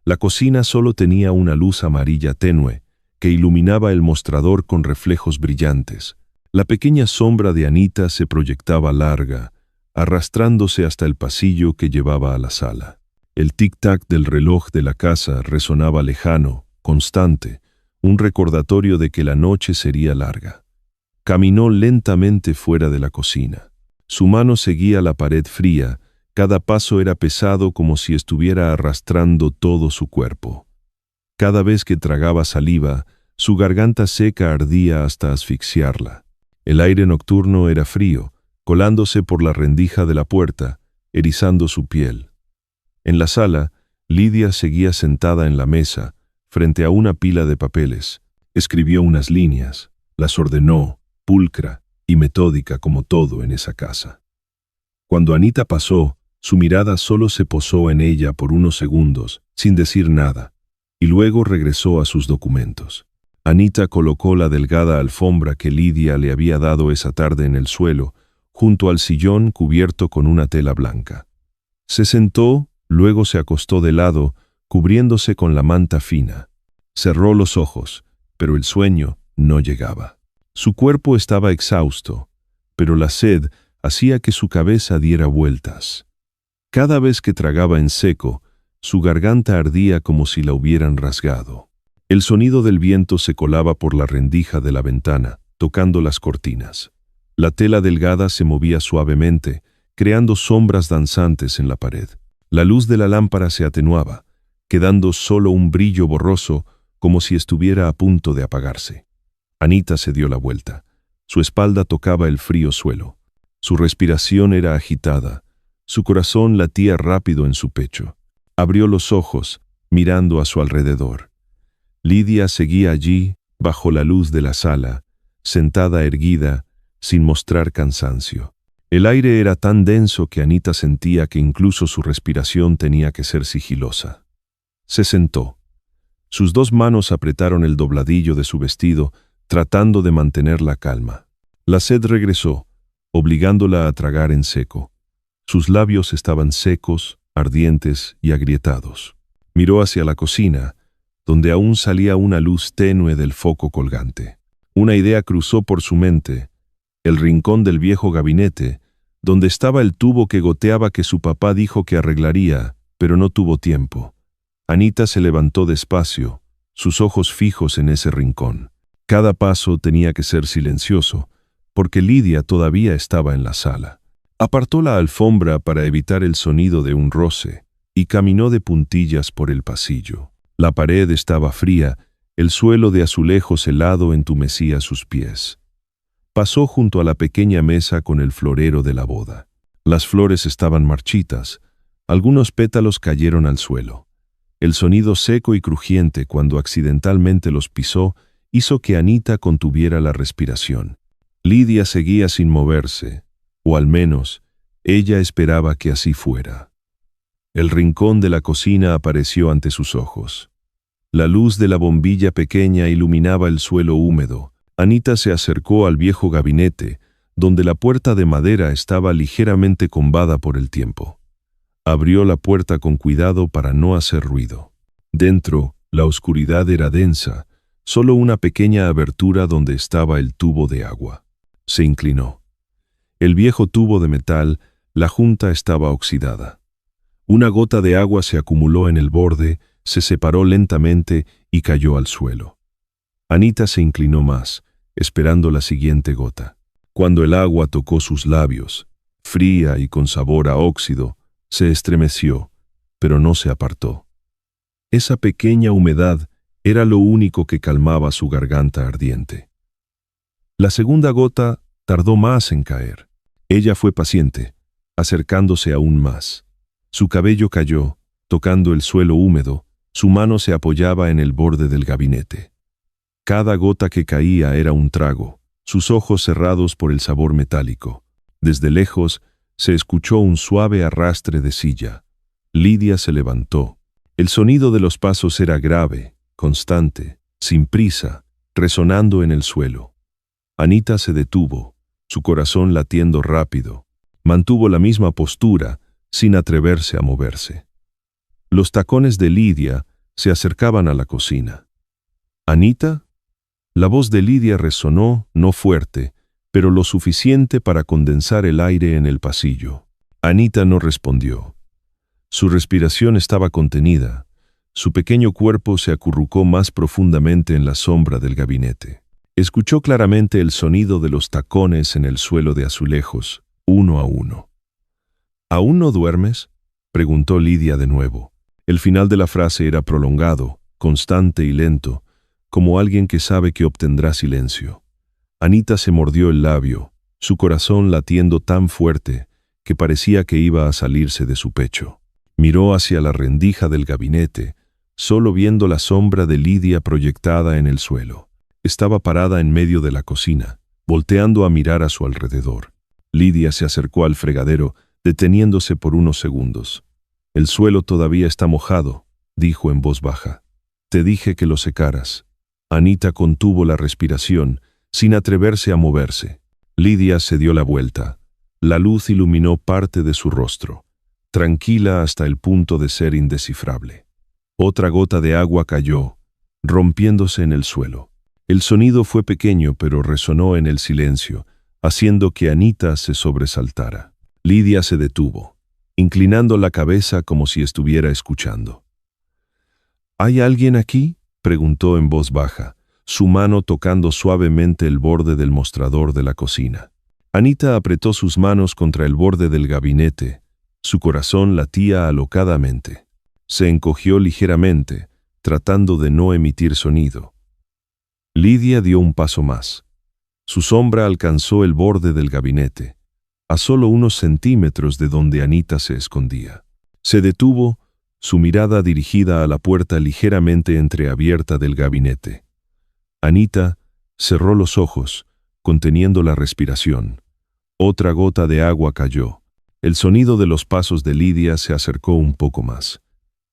S1: La cocina solo tenía una luz amarilla tenue, que iluminaba el mostrador con reflejos brillantes. La pequeña sombra de Anita se proyectaba larga, arrastrándose hasta el pasillo que llevaba a la sala. El tic-tac del reloj de la casa resonaba lejano, constante, un recordatorio de que la noche sería larga. Caminó lentamente fuera de la cocina. Su mano seguía la pared fría, cada paso era pesado como si estuviera arrastrando todo su cuerpo. Cada vez que tragaba saliva, su garganta seca ardía hasta asfixiarla. El aire nocturno era frío, colándose por la rendija de la puerta, erizando su piel. En la sala, Lidia seguía sentada en la mesa, frente a una pila de papeles. Escribió unas líneas, las ordenó, pulcra y metódica como todo en esa casa. Cuando Anita pasó, su mirada solo se posó en ella por unos segundos, sin decir nada, y luego regresó a sus documentos. Anita colocó la delgada alfombra que Lidia le había dado esa tarde en el suelo, junto al sillón cubierto con una tela blanca. Se sentó, luego se acostó de lado, cubriéndose con la manta fina. Cerró los ojos, pero el sueño no llegaba. Su cuerpo estaba exhausto, pero la sed hacía que su cabeza diera vueltas. Cada vez que tragaba en seco, su garganta ardía como si la hubieran rasgado. El sonido del viento se colaba por la rendija de la ventana, tocando las cortinas. La tela delgada se movía suavemente, creando sombras danzantes en la pared. La luz de la lámpara se atenuaba, quedando solo un brillo borroso, como si estuviera a punto de apagarse. Anita se dio la vuelta. Su espalda tocaba el frío suelo. Su respiración era agitada. Su corazón latía rápido en su pecho. Abrió los ojos, mirando a su alrededor. Lidia seguía allí, bajo la luz de la sala, sentada erguida, sin mostrar cansancio. El aire era tan denso que Anita sentía que incluso su respiración tenía que ser sigilosa. Se sentó. Sus dos manos apretaron el dobladillo de su vestido, tratando de mantener la calma. La sed regresó, obligándola a tragar en seco. Sus labios estaban secos, ardientes y agrietados. Miró hacia la cocina, donde aún salía una luz tenue del foco colgante. Una idea cruzó por su mente: el rincón del viejo gabinete, donde estaba el tubo que goteaba que su papá dijo que arreglaría, pero no tuvo tiempo. Anita se levantó despacio, sus ojos fijos en ese rincón. Cada paso tenía que ser silencioso, porque Lidia todavía estaba en la sala. Apartó la alfombra para evitar el sonido de un roce y caminó de puntillas por el pasillo. La pared estaba fría, el suelo de azulejos helado entumecía sus pies. Pasó junto a la pequeña mesa con el florero de la boda. Las flores estaban marchitas, algunos pétalos cayeron al suelo. El sonido seco y crujiente cuando accidentalmente los pisó hizo que Anita contuviera la respiración. Lidia seguía sin moverse, o al menos, ella esperaba que así fuera. El rincón de la cocina apareció ante sus ojos. La luz de la bombilla pequeña iluminaba el suelo húmedo. Anita se acercó al viejo gabinete, donde la puerta de madera estaba ligeramente combada por el tiempo. Abrió la puerta con cuidado para no hacer ruido. Dentro, la oscuridad era densa, solo una pequeña abertura donde estaba el tubo de agua. Se inclinó. El viejo tubo de metal, la junta estaba oxidada. Una gota de agua se acumuló en el borde, se separó lentamente y cayó al suelo. Anita se inclinó más, esperando la siguiente gota. Cuando el agua tocó sus labios, fría y con sabor a óxido, se estremeció, pero no se apartó. Esa pequeña humedad era lo único que calmaba su garganta ardiente. La segunda gota tardó más en caer. Ella fue paciente, acercándose aún más. Su cabello cayó, tocando el suelo húmedo, su mano se apoyaba en el borde del gabinete. Cada gota que caía era un trago, sus ojos cerrados por el sabor metálico. Desde lejos se escuchó un suave arrastre de silla. Lidia se levantó. El sonido de los pasos era grave, constante, sin prisa, resonando en el suelo. Anita se detuvo, su corazón latiendo rápido. Mantuvo la misma postura, sin atreverse a moverse. Los tacones de Lidia se acercaban a la cocina. ¿Anita? La voz de Lidia resonó, no fuerte, pero lo suficiente para condensar el aire en el pasillo. Anita no respondió. Su respiración estaba contenida. Su pequeño cuerpo se acurrucó más profundamente en la sombra del gabinete. Escuchó claramente el sonido de los tacones en el suelo de azulejos, uno a uno. ¿Aún no duermes?, preguntó Lidia de nuevo. El final de la frase era prolongado, constante y lento, como alguien que sabe que obtendrá silencio. Anita se mordió el labio, su corazón latiendo tan fuerte que parecía que iba a salirse de su pecho. Miró hacia la rendija del gabinete, solo viendo la sombra de Lidia proyectada en el suelo. Estaba parada en medio de la cocina, volteando a mirar a su alrededor. Lidia se acercó al fregadero, deteniéndose por unos segundos. «El suelo todavía está mojado», dijo en voz baja. «Te dije que lo secaras». Anita contuvo la respiración, sin atreverse a moverse. Lidia se dio la vuelta. La luz iluminó parte de su rostro, tranquila hasta el punto de ser indescifrable. Otra gota de agua cayó, rompiéndose en el suelo. El sonido fue pequeño, pero resonó en el silencio, haciendo que Anita se sobresaltara. Lidia se detuvo, inclinando la cabeza como si estuviera escuchando. «¿Hay alguien aquí?», preguntó en voz baja, su mano tocando suavemente el borde del mostrador de la cocina. Anita apretó sus manos contra el borde del gabinete. Su corazón latía alocadamente. Se encogió ligeramente, tratando de no emitir sonido. Lidia dio un paso más. Su sombra alcanzó el borde del gabinete. a solo unos centímetros de donde Anita se escondía. Se detuvo, su mirada dirigida a la puerta ligeramente entreabierta del gabinete. Anita cerró los ojos, conteniendo la respiración. Otra gota de agua cayó. El sonido de los pasos de Lidia se acercó un poco más.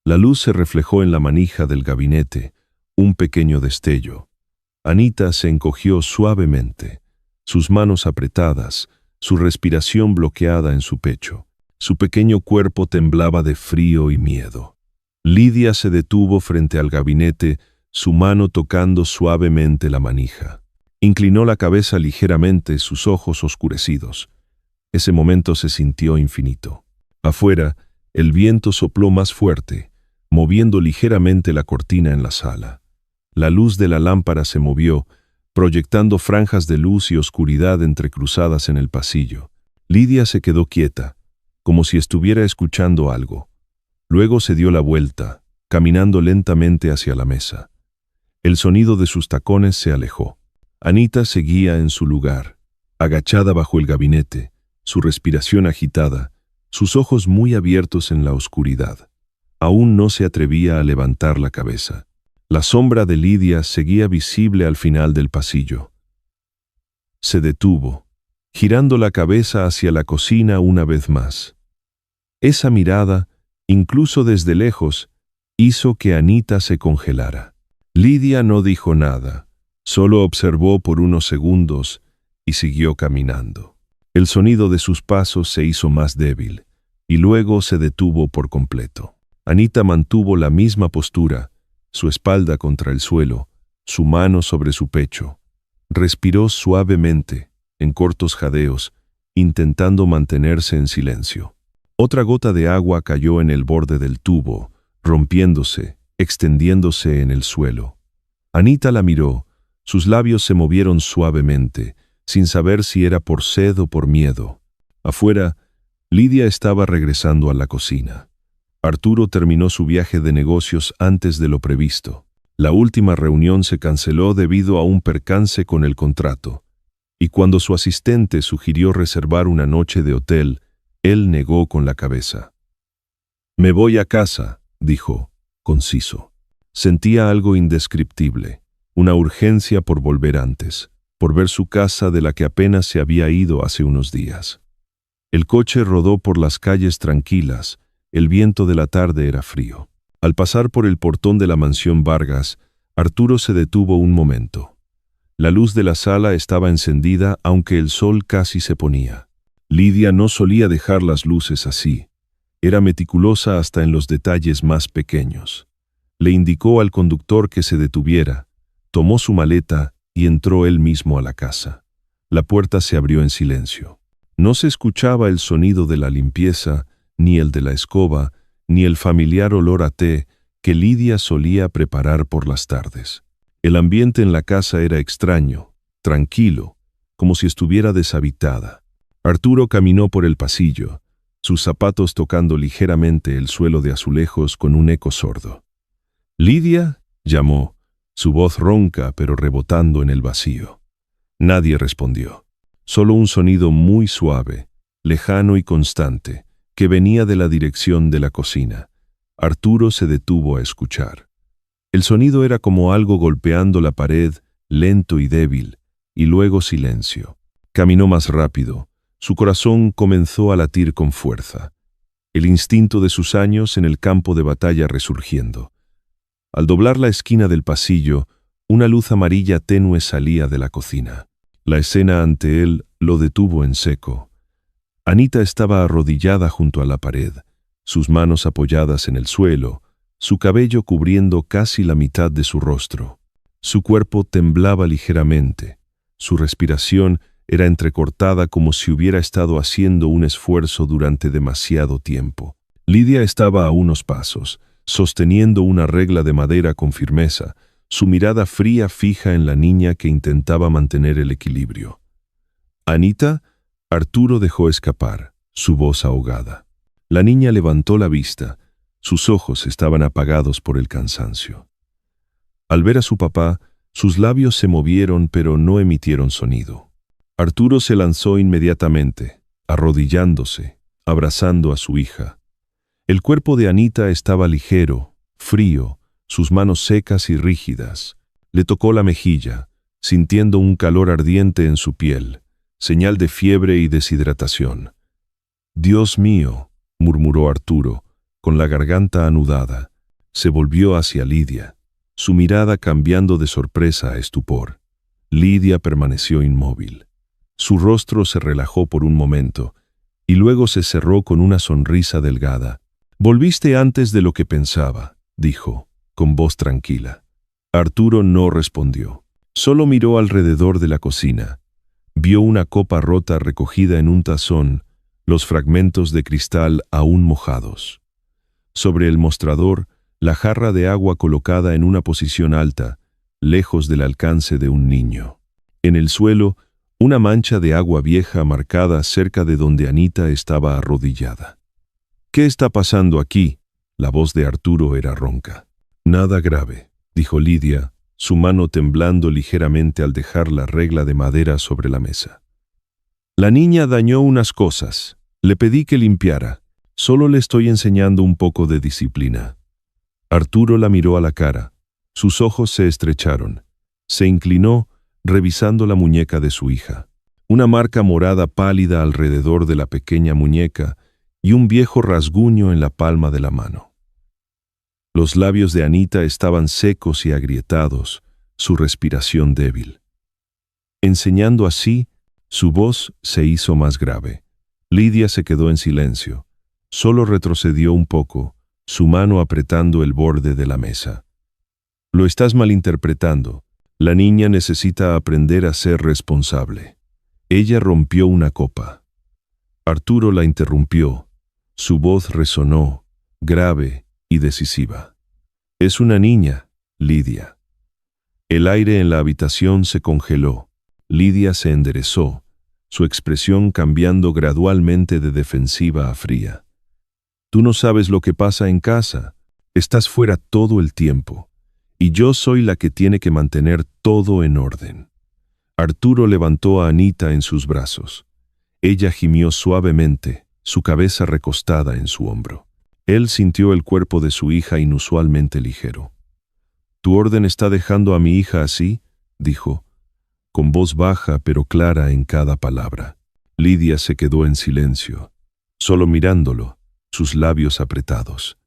S1: La luz se reflejó en la manija del gabinete, un pequeño destello. Anita se encogió suavemente, sus manos apretadas, su respiración bloqueada en su pecho. Su pequeño cuerpo temblaba de frío y miedo. Lidia se detuvo frente al gabinete, su mano tocando suavemente la manija. Inclinó la cabeza ligeramente, sus ojos oscurecidos. Ese momento se sintió infinito. Afuera, el viento sopló más fuerte, moviendo ligeramente la cortina en la sala. La luz de la lámpara se movió, proyectando franjas de luz y oscuridad entrecruzadas en el pasillo. Lidia se quedó quieta, como si estuviera escuchando algo. Luego se dio la vuelta, caminando lentamente hacia la mesa. El sonido de sus tacones se alejó. Anita seguía en su lugar, agachada bajo el gabinete, su respiración agitada, sus ojos muy abiertos en la oscuridad. Aún no se atrevía a levantar la cabeza. La sombra de Lidia seguía visible al final del pasillo. Se detuvo, girando la cabeza hacia la cocina una vez más. Esa mirada, incluso desde lejos, hizo que Anita se congelara. Lidia no dijo nada, solo observó por unos segundos y siguió caminando. El sonido de sus pasos se hizo más débil y luego se detuvo por completo. Anita mantuvo la misma postura, su espalda contra el suelo, su mano sobre su pecho. Respiró suavemente, en cortos jadeos, intentando mantenerse en silencio. Otra gota de agua cayó en el borde del tubo, rompiéndose, extendiéndose en el suelo. Anita la miró, sus labios se movieron suavemente, sin saber si era por sed o por miedo. Afuera, Lidia estaba regresando a la cocina. Arturo terminó su viaje de negocios antes de lo previsto. La última reunión se canceló debido a un percance con el contrato, y cuando su asistente sugirió reservar una noche de hotel, él negó con la cabeza. «Me voy a casa», dijo, conciso. Sentía algo indescriptible, una urgencia por volver antes, por ver su casa de la que apenas se había ido hace unos días. El coche rodó por las calles tranquilas, el viento de la tarde era frío. Al pasar por el portón de la mansión Vargas, Arturo se detuvo un momento. La luz de la sala estaba encendida aunque el sol casi se ponía. Lidia no solía dejar las luces así. Era meticulosa hasta en los detalles más pequeños. Le indicó al conductor que se detuviera, tomó su maleta y entró él mismo a la casa. La puerta se abrió en silencio. No se escuchaba el sonido de la limpieza, ni el de la escoba, ni el familiar olor a té que Lidia solía preparar por las tardes. El ambiente en la casa era extraño, tranquilo, como si estuviera deshabitada. Arturo caminó por el pasillo, sus zapatos tocando ligeramente el suelo de azulejos con un eco sordo. «¿Lidia?», llamó, su voz ronca pero rebotando en el vacío. Nadie respondió. Solo un sonido muy suave, lejano y constante, que venía de la dirección de la cocina. Arturo se detuvo a escuchar. El sonido era como algo golpeando la pared, lento y débil, y luego silencio. Caminó más rápido. Su corazón comenzó a latir con fuerza. El instinto de sus años en el campo de batalla resurgiendo. Al doblar la esquina del pasillo, una luz amarilla tenue salía de la cocina. La escena ante él lo detuvo en seco. Anita estaba arrodillada junto a la pared, sus manos apoyadas en el suelo, su cabello cubriendo casi la mitad de su rostro. Su cuerpo temblaba ligeramente, su respiración era entrecortada como si hubiera estado haciendo un esfuerzo durante demasiado tiempo. Lidia estaba a unos pasos, sosteniendo una regla de madera con firmeza, su mirada fría fija en la niña que intentaba mantener el equilibrio. «¿Anita?», Arturo dejó escapar, su voz ahogada. La niña levantó la vista, sus ojos estaban apagados por el cansancio. Al ver a su papá, sus labios se movieron pero no emitieron sonido. Arturo se lanzó inmediatamente, arrodillándose, abrazando a su hija. El cuerpo de Anita estaba ligero, frío, sus manos secas y rígidas. Le tocó la mejilla, sintiendo un calor ardiente en su piel, señal de fiebre y deshidratación. «Dios mío», murmuró Arturo, con la garganta anudada. Se volvió hacia Lidia, su mirada cambiando de sorpresa a estupor. Lidia permaneció inmóvil. Su rostro se relajó por un momento, y luego se cerró con una sonrisa delgada. «Volviste antes de lo que pensaba», dijo, con voz tranquila. Arturo no respondió. Solo miró alrededor de la cocina. Vio una copa rota recogida en un tazón, los fragmentos de cristal aún mojados. Sobre el mostrador, la jarra de agua colocada en una posición alta, lejos del alcance de un niño. En el suelo, una mancha de agua vieja marcada cerca de donde Anita estaba arrodillada. «¿Qué está pasando aquí?», la voz de Arturo era ronca. «Nada grave», dijo Lidia, su mano temblando ligeramente al dejar la regla de madera sobre la mesa. «La niña dañó unas cosas. Le pedí que limpiara. Solo le estoy enseñando un poco de disciplina». Arturo la miró a la cara. Sus ojos se estrecharon. Se inclinó, revisando la muñeca de su hija. Una marca morada pálida alrededor de la pequeña muñeca y un viejo rasguño en la palma de la mano. Los labios de Anita estaban secos y agrietados, su respiración débil. Enseñando así, su voz se hizo más grave. Lidia se quedó en silencio. Solo retrocedió un poco, su mano apretando el borde de la mesa. «Lo estás malinterpretando. La niña necesita aprender a ser responsable». Ella rompió una copa. Arturo la interrumpió. Su voz resonó, grave y decisiva. «Es una niña, Lidia». El aire en la habitación se congeló. Lidia se enderezó, su expresión cambiando gradualmente de defensiva a fría. «Tú no sabes lo que pasa en casa. Estás fuera todo el tiempo. Y yo soy la que tiene que mantener todo en orden». Arturo levantó a Anita en sus brazos. Ella gimió suavemente, su cabeza recostada en su hombro. Él sintió el cuerpo de su hija inusualmente ligero. «¿Tu orden está dejando a mi hija así?», dijo, con voz baja pero clara en cada palabra. Lidia se quedó en silencio, solo mirándolo, sus labios apretados.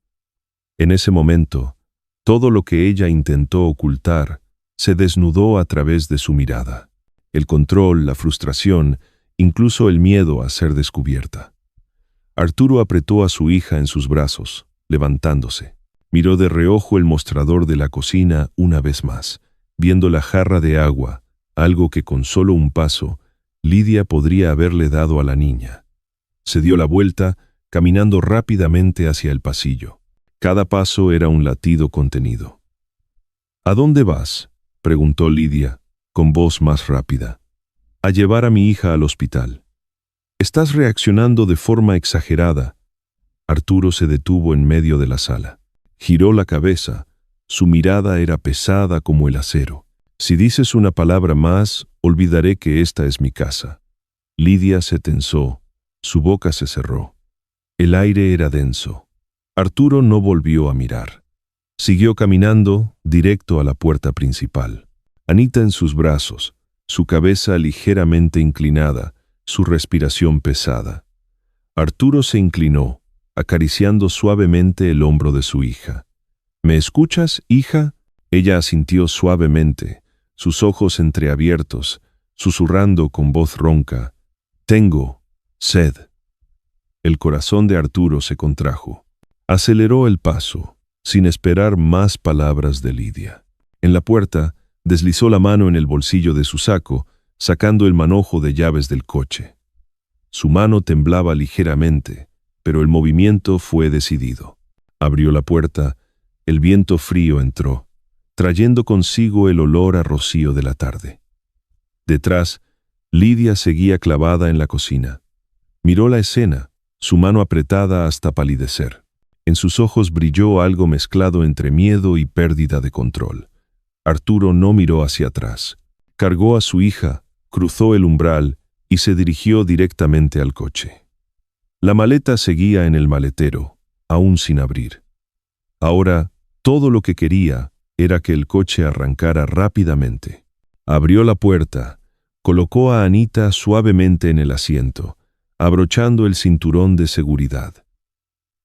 S1: En ese momento, todo lo que ella intentó ocultar se desnudó a través de su mirada. El control, la frustración, incluso el miedo a ser descubierta. Arturo apretó a su hija en sus brazos, levantándose. Miró de reojo el mostrador de la cocina una vez más, viendo la jarra de agua, algo que con solo un paso, Lidia podría haberle dado a la niña. Se dio la vuelta, caminando rápidamente hacia el pasillo. Cada paso era un latido contenido. «¿A dónde vas?», preguntó Lidia, con voz más rápida. «A llevar a mi hija al hospital». «Estás reaccionando de forma exagerada». Arturo se detuvo en medio de la sala. Giró la cabeza. Su mirada era pesada como el acero. «Si dices una palabra más, olvidaré que esta es mi casa». Lidia se tensó. Su boca se cerró. El aire era denso. Arturo no volvió a mirar. Siguió caminando, directo a la puerta principal. Anita en sus brazos, su cabeza ligeramente inclinada, su respiración pesada. Arturo se inclinó, acariciando suavemente el hombro de su hija. «¿Me escuchas, hija?». Ella asintió suavemente, sus ojos entreabiertos, susurrando con voz ronca: «Tengo sed». El corazón de Arturo se contrajo. Aceleró el paso, sin esperar más palabras de Lidia. En la puerta, deslizó la mano en el bolsillo de su saco, sacando el manojo de llaves del coche. Su mano temblaba ligeramente, pero el movimiento fue decidido. Abrió la puerta, el viento frío entró, trayendo consigo el olor a rocío de la tarde. Detrás, Lidia seguía clavada en la cocina. Miró la escena, su mano apretada hasta palidecer. En sus ojos brilló algo mezclado entre miedo y pérdida de control. Arturo no miró hacia atrás. Cargó a su hija, cruzó el umbral y se dirigió directamente al coche. La maleta seguía en el maletero, aún sin abrir. Ahora, todo lo que quería era que el coche arrancara rápidamente. Abrió la puerta, colocó a Anita suavemente en el asiento, abrochando el cinturón de seguridad.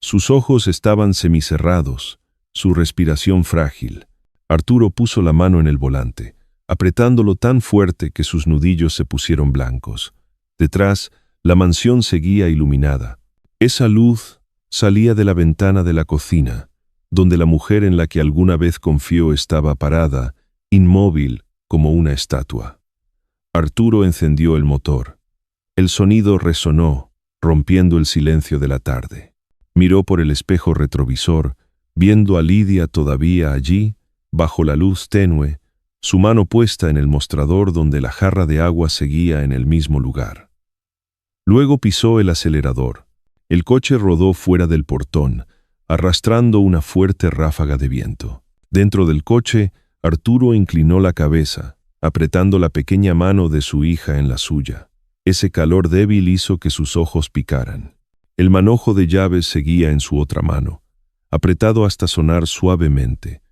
S1: Sus ojos estaban semicerrados, su respiración frágil. Arturo puso la mano en el volante, apretándolo tan fuerte que sus nudillos se pusieron blancos. Detrás, la mansión seguía iluminada. Esa luz salía de la ventana de la cocina, donde la mujer en la que alguna vez confió estaba parada, inmóvil como una estatua. Arturo encendió el motor. El sonido resonó, rompiendo el silencio de la tarde. Miró por el espejo retrovisor, viendo a Lidia todavía allí, bajo la luz tenue, su mano puesta en el mostrador donde la jarra de agua seguía en el mismo lugar. Luego pisó el acelerador. El coche rodó fuera del portón, arrastrando una fuerte ráfaga de viento. Dentro del coche, Arturo inclinó la cabeza, apretando la pequeña mano de su hija en la suya. Ese calor débil hizo que sus ojos picaran. El manojo de llaves seguía en su otra mano, apretado hasta sonar suavemente,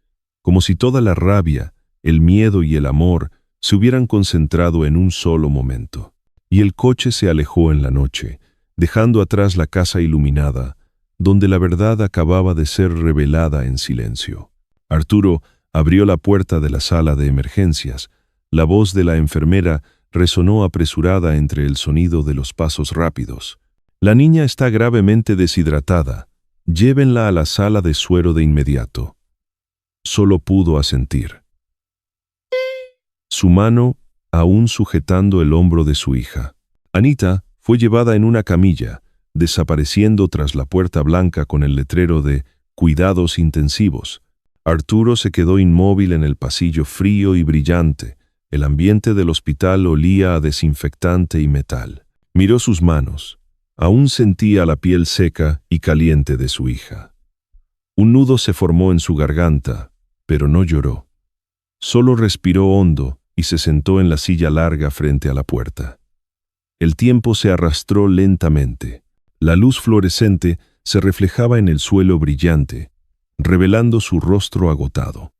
S1: como si toda la rabia, el miedo y el amor se hubieran concentrado en un solo momento. Y el coche se alejó en la noche, dejando atrás la casa iluminada, donde la verdad acababa de ser revelada en silencio. Arturo abrió la puerta de la sala de emergencias. La voz de la enfermera resonó apresurada entre el sonido de los pasos rápidos. La niña está gravemente deshidratada. Llévenla a la sala de suero de inmediato. Solo pudo asentir. Su mano aún sujetando el hombro de su hija. Anita fue llevada en una camilla, desapareciendo tras la puerta blanca con el letrero de «Cuidados intensivos». Arturo se quedó inmóvil en el pasillo frío y brillante. El ambiente del hospital olía a desinfectante y metal. Miró sus manos. Aún sentía la piel seca y caliente de su hija. Un nudo se formó en su garganta, pero no lloró. Solo respiró hondo y se sentó en la silla larga frente a la puerta. El tiempo se arrastró lentamente. La luz fluorescente se reflejaba en el suelo brillante, revelando su rostro agotado.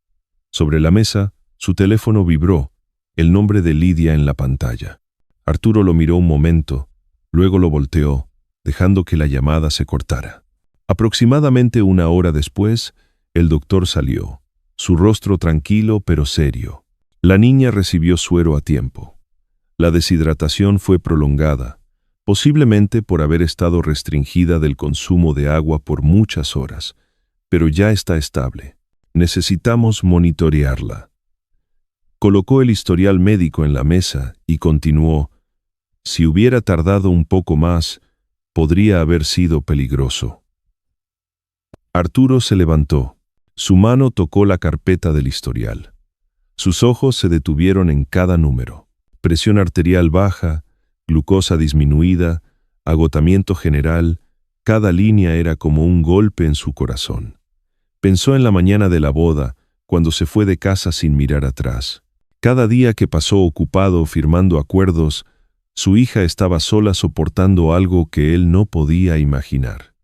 S1: Sobre la mesa, su teléfono vibró, el nombre de Lidia en la pantalla. Arturo lo miró un momento, luego lo volteó, dejando que la llamada se cortara. Aproximadamente una hora después, el doctor salió, su rostro tranquilo pero serio. La niña recibió suero a tiempo. La deshidratación fue prolongada, posiblemente por haber estado restringida del consumo de agua por muchas horas, pero ya está estable. Necesitamos monitorearla. Colocó el historial médico en la mesa y continuó: si hubiera tardado un poco más, podría haber sido peligroso. Arturo se levantó. Su mano tocó la carpeta del historial. Sus ojos se detuvieron en cada número. Presión arterial baja, glucosa disminuida, agotamiento general. Cada línea era como un golpe en su corazón. Pensó en la mañana de la boda, cuando se fue de casa sin mirar atrás. Cada día que pasó ocupado firmando acuerdos, su hija estaba sola soportando algo que él no podía imaginar.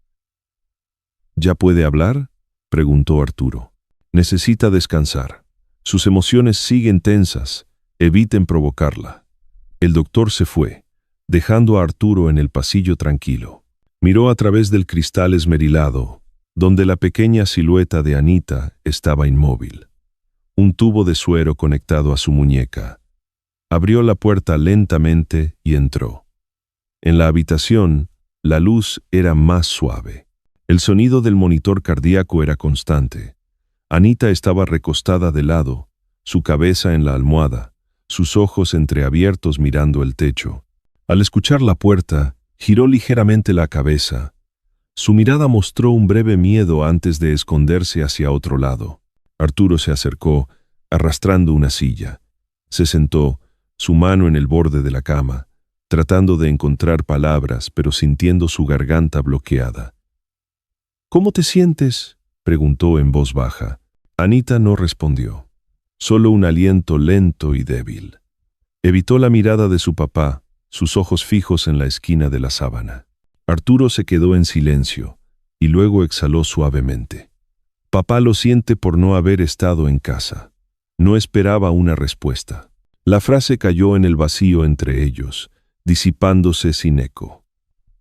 S1: ¿Ya puede hablar?, preguntó Arturo. Necesita descansar. Sus emociones siguen tensas. Eviten provocarla. El doctor se fue, dejando a Arturo en el pasillo tranquilo. Miró a través del cristal esmerilado, donde la pequeña silueta de Anita estaba inmóvil. Un tubo de suero conectado a su muñeca. Abrió la puerta lentamente y entró. En la habitación, la luz era más suave. El sonido del monitor cardíaco era constante. Anita estaba recostada de lado, su cabeza en la almohada, sus ojos entreabiertos mirando el techo. Al escuchar la puerta, giró ligeramente la cabeza. Su mirada mostró un breve miedo antes de esconderse hacia otro lado. Arturo se acercó, arrastrando una silla. Se sentó, su mano en el borde de la cama, tratando de encontrar palabras, pero sintiendo su garganta bloqueada. «¿Cómo te sientes?», preguntó en voz baja. Anita no respondió, solo un aliento lento y débil. Evitó la mirada de su papá, sus ojos fijos en la esquina de la sábana. Arturo se quedó en silencio y luego exhaló suavemente. Papá lo siente por no haber estado en casa. No esperaba una respuesta. La frase cayó en el vacío entre ellos, disipándose sin eco.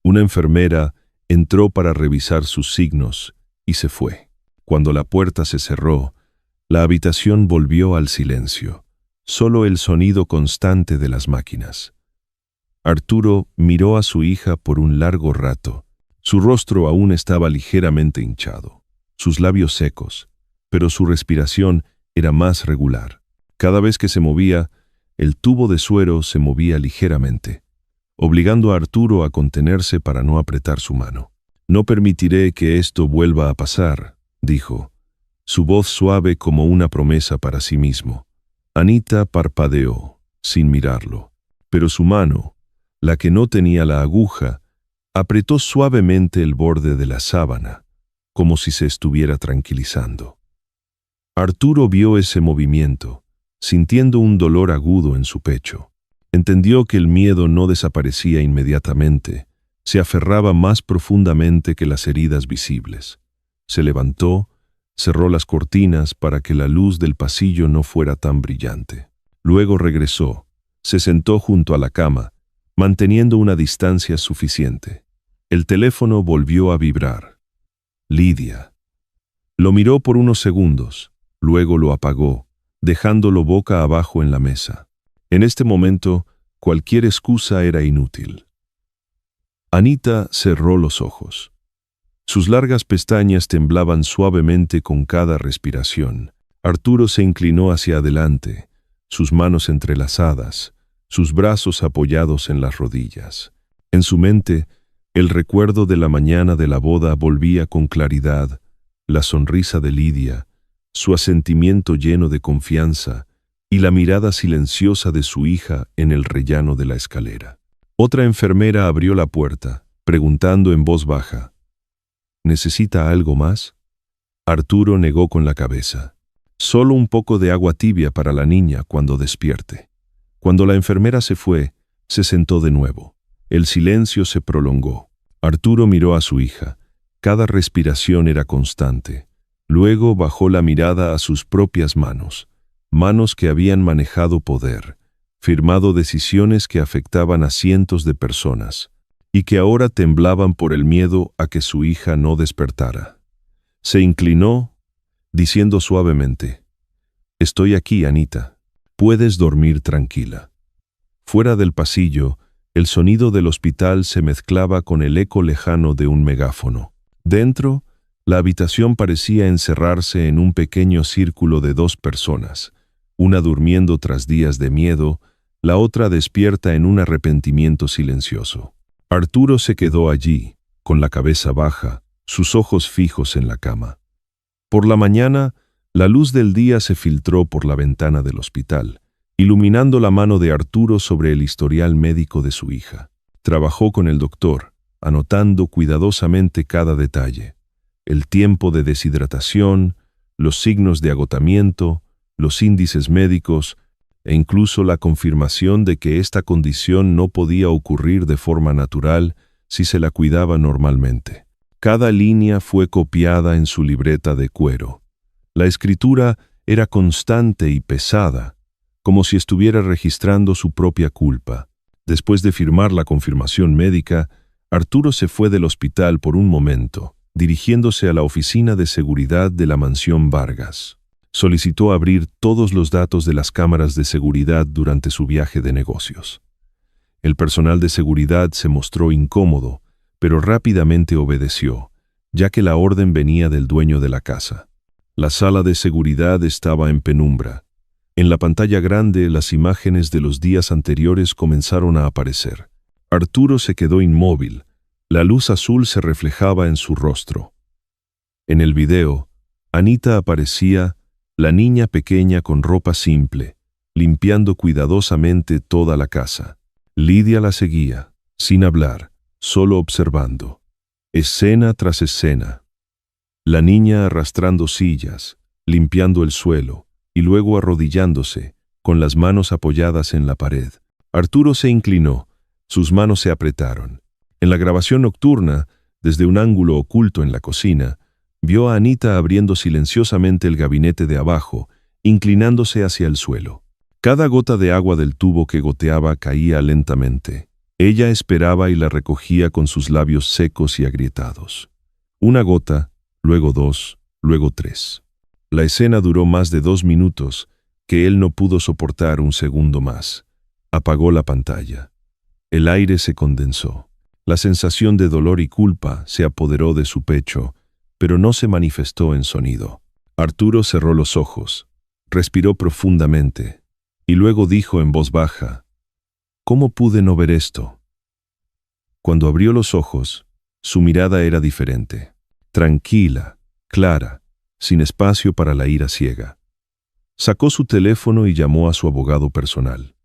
S1: Una enfermera entró para revisar sus signos y se fue. Cuando la puerta se cerró, la habitación volvió al silencio, solo el sonido constante de las máquinas. Arturo miró a su hija por un largo rato. Su rostro aún estaba ligeramente hinchado, sus labios secos, pero su respiración era más regular. Cada vez que se movía, el tubo de suero se movía ligeramente, obligando a Arturo a contenerse para no apretar su mano. «No permitiré que esto vuelva a pasar», dijo, su voz suave como una promesa para sí mismo. Anita parpadeó, sin mirarlo, pero su mano, la que no tenía la aguja, apretó suavemente el borde de la sábana, como si se estuviera tranquilizando. Arturo vio ese movimiento, sintiendo un dolor agudo en su pecho. Entendió que el miedo no desaparecía inmediatamente, se aferraba más profundamente que las heridas visibles. Se levantó, cerró las cortinas para que la luz del pasillo no fuera tan brillante. Luego regresó, se sentó junto a la cama, manteniendo una distancia suficiente. El teléfono volvió a vibrar. Lidia. Lo miró por unos segundos, luego lo apagó, dejándolo boca abajo en la mesa. En este momento, cualquier excusa era inútil. Anita cerró los ojos. Sus largas pestañas temblaban suavemente con cada respiración. Arturo se inclinó hacia adelante, sus manos entrelazadas, sus brazos apoyados en las rodillas. En su mente, el recuerdo de la mañana de la boda volvía con claridad, la sonrisa de Lidia, su asentimiento lleno de confianza y la mirada silenciosa de su hija en el rellano de la escalera. Otra enfermera abrió la puerta, preguntando en voz baja, ¿necesita algo más? Arturo negó con la cabeza. Solo un poco de agua tibia para la niña cuando despierte. Cuando la enfermera se fue, se sentó de nuevo. El silencio se prolongó. Arturo miró a su hija. Cada respiración era constante. Luego bajó la mirada a sus propias manos, manos que habían manejado poder, firmado decisiones que afectaban a cientos de personas, y que ahora temblaban por el miedo a que su hija no despertara. Se inclinó, diciendo suavemente, «Estoy aquí, Anita. Puedes dormir tranquila». Fuera del pasillo, el sonido del hospital se mezclaba con el eco lejano de un megáfono. Dentro, la habitación parecía encerrarse en un pequeño círculo de dos personas, una durmiendo tras días de miedo, la otra despierta en un arrepentimiento silencioso. Arturo se quedó allí, con la cabeza baja, sus ojos fijos en la cama. Por la mañana, la luz del día se filtró por la ventana del hospital, iluminando la mano de Arturo sobre el historial médico de su hija. Trabajó con el doctor, anotando cuidadosamente cada detalle: el tiempo de deshidratación, los signos de agotamiento, los índices médicos e incluso la confirmación de que esta condición no podía ocurrir de forma natural si se la cuidaba normalmente. Cada línea fue copiada en su libreta de cuero. La escritura era constante y pesada, como si estuviera registrando su propia culpa. Después de firmar la confirmación médica, Arturo se fue del hospital por un momento, dirigiéndose a la oficina de seguridad de la mansión Vargas. Solicitó abrir todos los datos de las cámaras de seguridad durante su viaje de negocios. El personal de seguridad se mostró incómodo, pero rápidamente obedeció, ya que la orden venía del dueño de la casa. La sala de seguridad estaba en penumbra. En la pantalla grande, las imágenes de los días anteriores comenzaron a aparecer. Arturo se quedó inmóvil. La luz azul se reflejaba en su rostro. En el video, Anita aparecía, la niña pequeña con ropa simple, limpiando cuidadosamente toda la casa. Lidia la seguía, sin hablar, solo observando. Escena tras escena. La niña arrastrando sillas, limpiando el suelo, y luego arrodillándose, con las manos apoyadas en la pared. Arturo se inclinó, Sus manos se apretaron. En la grabación nocturna, desde un ángulo oculto en la cocina, vio a Anita abriendo silenciosamente el gabinete de abajo, inclinándose hacia el suelo. Cada gota de agua del tubo que goteaba caía lentamente. Ella esperaba y la recogía con sus labios secos y agrietados. Una gota, luego 2, luego 3. La escena duró más de 2 minutos, que él no pudo soportar un segundo más. Apagó la pantalla. El aire se condensó. La sensación de dolor y culpa se apoderó de su pecho, pero no se manifestó en sonido. Arturo cerró los ojos, respiró profundamente, y luego dijo en voz baja: ¿Cómo pude no ver esto? Cuando abrió los ojos, su mirada era diferente, tranquila, clara, sin espacio para la ira ciega. Sacó su teléfono y llamó a su abogado personal.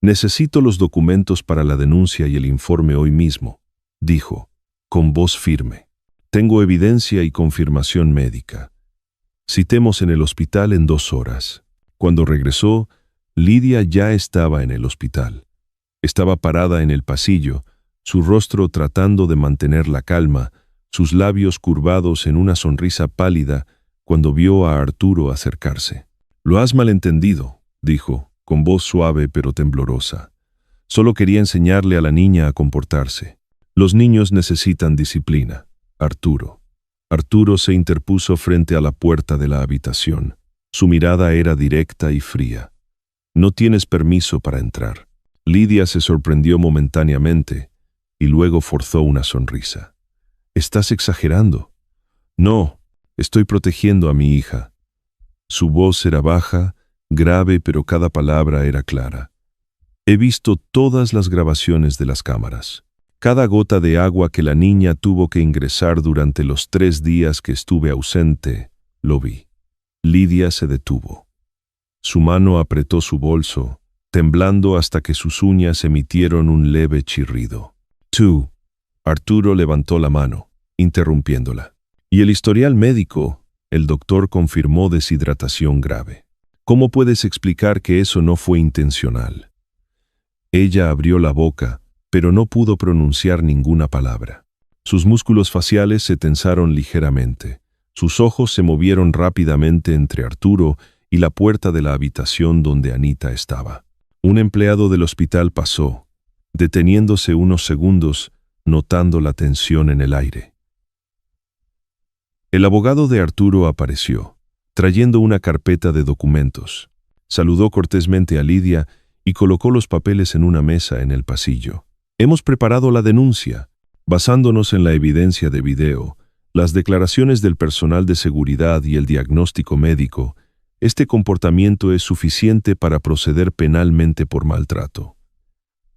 S1: «Necesito los documentos para la denuncia y el informe hoy mismo», dijo, con voz firme. «Tengo evidencia y confirmación médica. Citemos en el hospital en 2 horas». Cuando regresó, Lidia ya estaba en el hospital. Estaba parada en el pasillo, su rostro tratando de mantener la calma, sus labios curvados en una sonrisa pálida cuando vio a Arturo acercarse. «Lo has malentendido», dijo, con voz suave pero temblorosa. «Solo quería enseñarle a la niña a comportarse. Los niños necesitan disciplina, Arturo». Arturo se interpuso frente a la puerta de la habitación. Su mirada era directa y fría. «No tienes permiso para entrar». Lidia se sorprendió momentáneamente y luego forzó una sonrisa. «Estás exagerando». «No, estoy protegiendo a mi hija». Su voz era baja, grave, pero cada palabra era clara. «He visto todas las grabaciones de las cámaras. Cada gota de agua que la niña tuvo que ingresar durante los 3 días que estuve ausente, lo vi». Lidia se detuvo. Su mano apretó su bolso, temblando hasta que sus uñas emitieron un leve chirrido. «Tú». Arturo levantó la mano, interrumpiéndola. «Y el historial médico», el doctor confirmó deshidratación grave. «¿Cómo puedes explicar que eso no fue intencional?». Ella abrió la boca, pero no pudo pronunciar ninguna palabra. Sus músculos faciales se tensaron ligeramente. Sus ojos se movieron rápidamente entre Arturo y la puerta de la habitación donde Anita estaba. Un empleado del hospital pasó, deteniéndose unos segundos, notando la tensión en el aire. El abogado de Arturo apareció, trayendo una carpeta de documentos. Saludó cortésmente a Lidia y colocó los papeles en una mesa en el pasillo. «Hemos preparado la denuncia, basándonos en la evidencia de video, las declaraciones del personal de seguridad y el diagnóstico médico. Este comportamiento es suficiente para proceder penalmente por maltrato».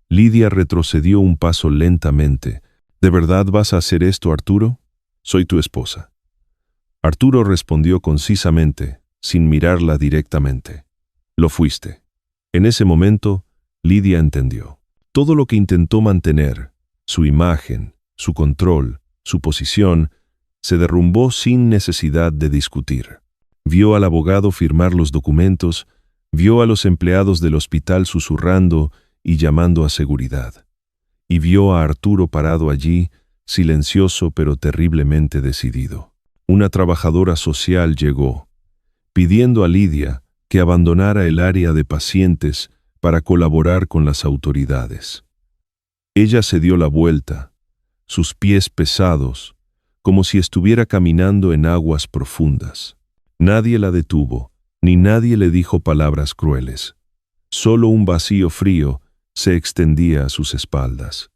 S1: Lidia retrocedió un paso lentamente. «¿De verdad vas a hacer esto, Arturo? Soy tu esposa». Arturo respondió concisamente, sin mirarla directamente. «Lo fuiste». En ese momento, Lidia entendió. Todo lo que intentó mantener, su imagen, su control, su posición, se derrumbó sin necesidad de discutir. Vio al abogado firmar los documentos, vio a los empleados del hospital susurrando y llamando a seguridad. Y vio a Arturo parado allí, silencioso pero terriblemente decidido. Una trabajadora social llegó, pidiendo a Lidia que abandonara el área de pacientes para colaborar con las autoridades. Ella se dio la vuelta, sus pies pesados, como si estuviera caminando en aguas profundas. Nadie la detuvo, ni nadie le dijo palabras crueles. Solo un vacío frío se extendía a sus espaldas.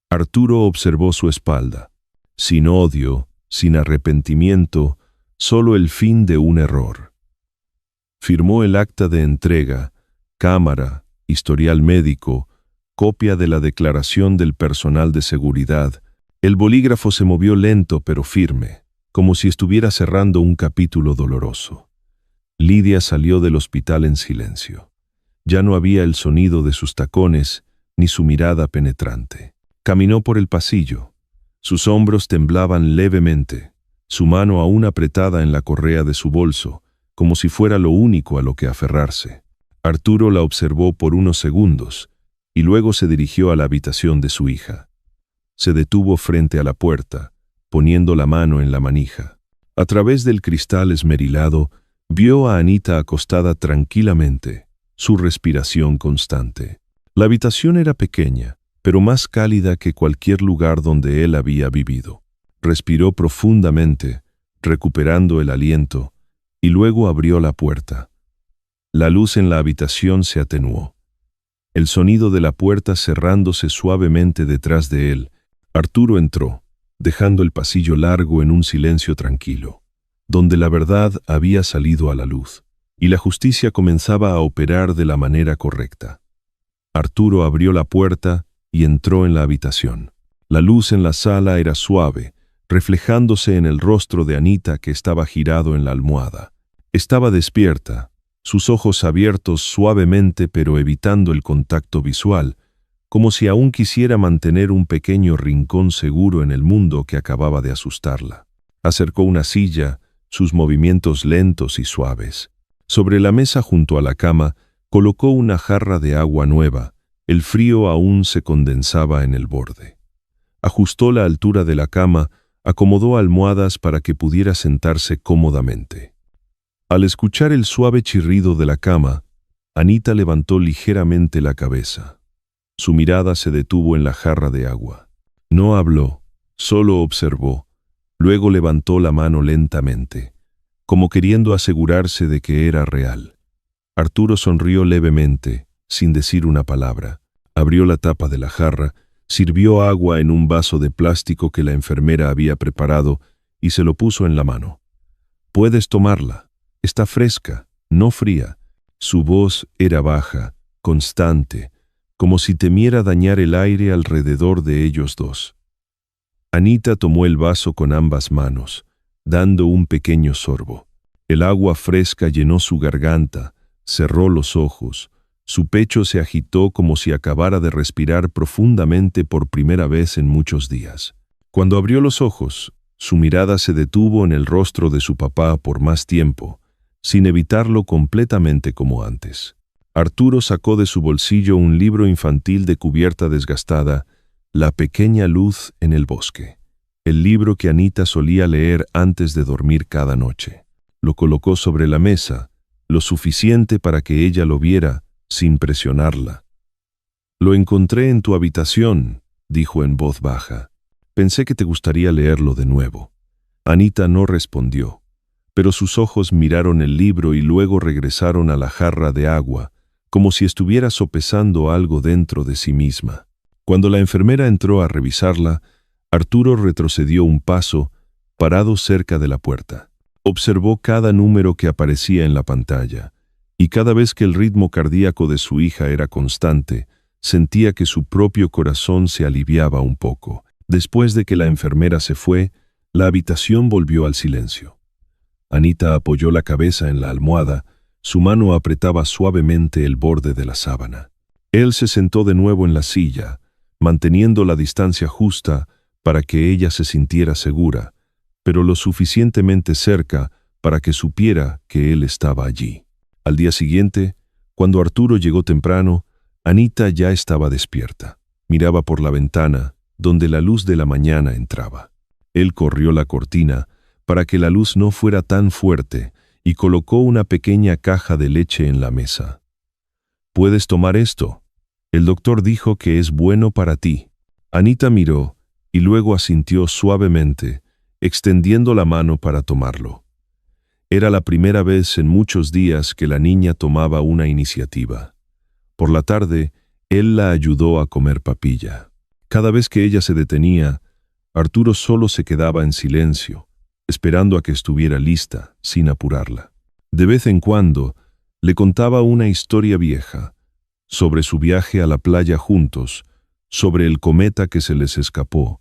S1: Arturo observó su espalda, sin odio, sin arrepentimiento, solo el fin de un error. Firmó el acta de entrega, cámara, historial médico, copia de la declaración del personal de seguridad. El bolígrafo se movió lento pero firme, como si estuviera cerrando un capítulo doloroso. Lidia salió del hospital en silencio. Ya no había el sonido de sus tacones ni su mirada penetrante. Caminó por el pasillo. Sus hombros temblaban levemente, su mano aún apretada en la correa de su bolso, como si fuera lo único a lo que aferrarse. Arturo la observó por unos segundos, y luego se dirigió a la habitación de su hija. Se detuvo frente a la puerta, poniendo la mano en la manija. A través del cristal esmerilado, vio a Anita acostada tranquilamente, su respiración constante. La habitación era pequeña, pero más cálida que cualquier lugar donde él había vivido. Respiró profundamente, recuperando el aliento, y luego abrió la puerta. La luz en la habitación se atenuó. El sonido de la puerta cerrándose suavemente detrás de él, Arturo entró, dejando el pasillo largo en un silencio tranquilo, donde la verdad había salido a la luz, y la justicia comenzaba a operar de la manera correcta. Arturo abrió la puerta y entró en la habitación. La luz en la sala era suave, reflejándose en el rostro de Anita que estaba girado en la almohada. Estaba despierta, sus ojos abiertos suavemente pero evitando el contacto visual, como si aún quisiera mantener un pequeño rincón seguro en el mundo que acababa de asustarla. Acercó una silla, sus movimientos lentos y suaves. Sobre la mesa junto a la cama, colocó una jarra de agua nueva. El frío aún se condensaba en el borde. Ajustó la altura de la cama, acomodó almohadas para que pudiera sentarse cómodamente. Al escuchar el suave chirrido de la cama, Anita levantó ligeramente la cabeza. Su mirada se detuvo en la jarra de agua. No habló, solo observó. Luego levantó la mano lentamente, como queriendo asegurarse de que era real. Arturo sonrió levemente, sin decir una palabra. Abrió la tapa de la jarra, sirvió agua en un vaso de plástico que la enfermera había preparado y se lo puso en la mano. «Puedes tomarla. Está fresca, no fría». Su voz era baja, constante, como si temiera dañar el aire alrededor de ellos dos. Anita tomó el vaso con ambas manos, dando un pequeño sorbo. El agua fresca llenó su garganta, cerró los ojos, su pecho se agitó como si acabara de respirar profundamente por primera vez en muchos días. Cuando abrió los ojos, su mirada se detuvo en el rostro de su papá por más tiempo, sin evitarlo completamente como antes. Arturo sacó de su bolsillo un libro infantil de cubierta desgastada, La pequeña luz en el bosque, el libro que Anita solía leer antes de dormir cada noche. Lo colocó sobre la mesa, lo suficiente para que ella lo viera, sin presionarla. «Lo encontré en tu habitación», dijo en voz baja. «Pensé que te gustaría leerlo de nuevo». Anita no respondió, pero sus ojos miraron el libro y luego regresaron a la jarra de agua, como si estuviera sopesando algo dentro de sí misma. Cuando la enfermera entró a revisarla, Arturo retrocedió un paso, parado cerca de la puerta. Observó cada número que aparecía en la pantalla, y cada vez que el ritmo cardíaco de su hija era constante, sentía que su propio corazón se aliviaba un poco. Después de que la enfermera se fue, la habitación volvió al silencio. Anita apoyó la cabeza en la almohada, su mano apretaba suavemente el borde de la sábana. Él se sentó de nuevo en la silla, manteniendo la distancia justa para que ella se sintiera segura, pero lo suficientemente cerca para que supiera que él estaba allí. Al día siguiente, cuando Arturo llegó temprano, Anita ya estaba despierta. Miraba por la ventana, donde la luz de la mañana entraba. Él corrió la cortina para que la luz no fuera tan fuerte y colocó una pequeña caja de leche en la mesa. «Puedes tomar esto. El doctor dijo que es bueno para ti». Anita miró y luego asintió suavemente, extendiendo la mano para tomarlo. Era la primera vez en muchos días que la niña tomaba una iniciativa. Por la tarde, él la ayudó a comer papilla. Cada vez que ella se detenía, Arturo solo se quedaba en silencio, esperando a que estuviera lista, sin apurarla. De vez en cuando, le contaba una historia vieja, sobre su viaje a la playa juntos, sobre el cometa que se les escapó,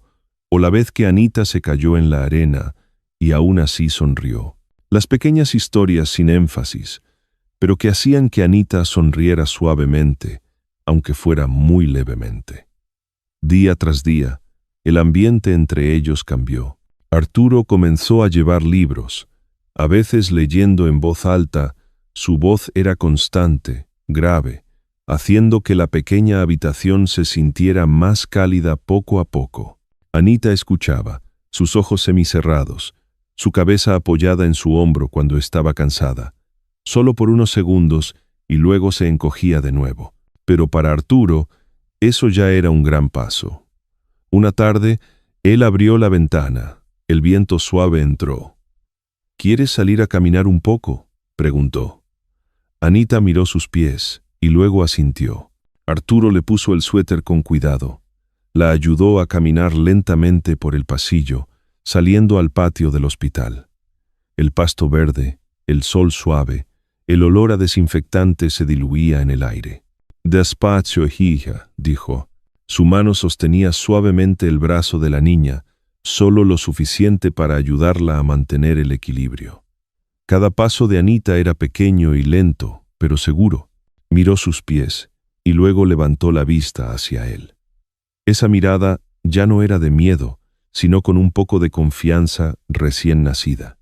S1: o la vez que Anita se cayó en la arena y aún así sonrió. Las pequeñas historias sin énfasis, pero que hacían que Anita sonriera suavemente, aunque fuera muy levemente. Día tras día, el ambiente entre ellos cambió. Arturo comenzó a llevar libros, a veces leyendo en voz alta. Su voz era constante, grave, haciendo que la pequeña habitación se sintiera más cálida poco a poco. Anita escuchaba, sus ojos semicerrados, su cabeza apoyada en su hombro cuando estaba cansada, solo por unos segundos y luego se encogía de nuevo. Pero para Arturo, eso ya era un gran paso. Una tarde, él abrió la ventana. El viento suave entró. «¿Quieres salir a caminar un poco?», preguntó. Anita miró sus pies y luego asintió. Arturo le puso el suéter con cuidado. La ayudó a caminar lentamente por el pasillo, saliendo al patio del hospital. El pasto verde, el sol suave, el olor a desinfectante se diluía en el aire. «Despacio, hija», dijo. Su mano sostenía suavemente el brazo de la niña, solo lo suficiente para ayudarla a mantener el equilibrio. Cada paso de Anita era pequeño y lento, pero seguro. Miró sus pies y luego levantó la vista hacia él. Esa mirada ya no era de miedo, sino con un poco de confianza recién nacida.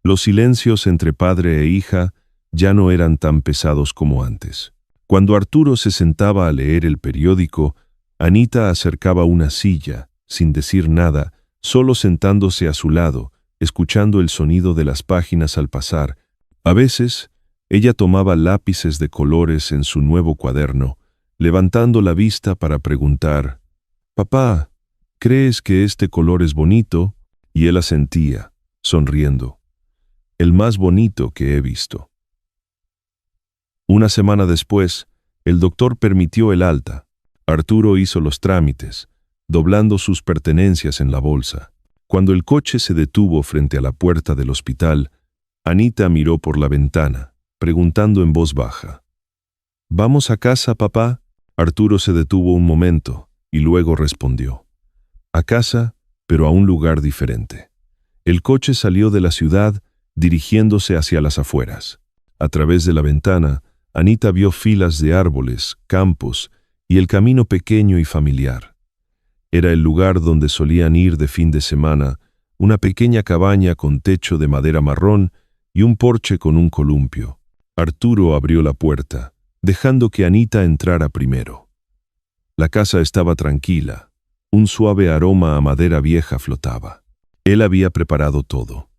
S1: Los silencios entre padre e hija ya no eran tan pesados como antes. Cuando Arturo se sentaba a leer el periódico, Anita acercaba una silla, sin decir nada, solo sentándose a su lado, escuchando el sonido de las páginas al pasar. A veces, ella tomaba lápices de colores en su nuevo cuaderno, levantando la vista para preguntar: «Papá, ¿crees que este color es bonito?», y él asentía, sonriendo: «El más bonito que he visto». Una semana después, el doctor permitió el alta. Arturo hizo los trámites, doblando sus pertenencias en la bolsa. Cuando el coche se detuvo frente a la puerta del hospital, Anita miró por la ventana, preguntando en voz baja: «¿Vamos a casa, papá?». Arturo se detuvo un momento y luego respondió: «A casa, pero a un lugar diferente». El coche salió de la ciudad, dirigiéndose hacia las afueras. A través de la ventana, Anita vio filas de árboles, campos y el camino pequeño y familiar. Era el lugar donde solían ir de fin de semana, una pequeña cabaña con techo de madera marrón y un porche con un columpio. Arturo abrió la puerta, dejando que Anita entrara primero. La casa estaba tranquila, un suave aroma a madera vieja flotaba. Él había preparado todo: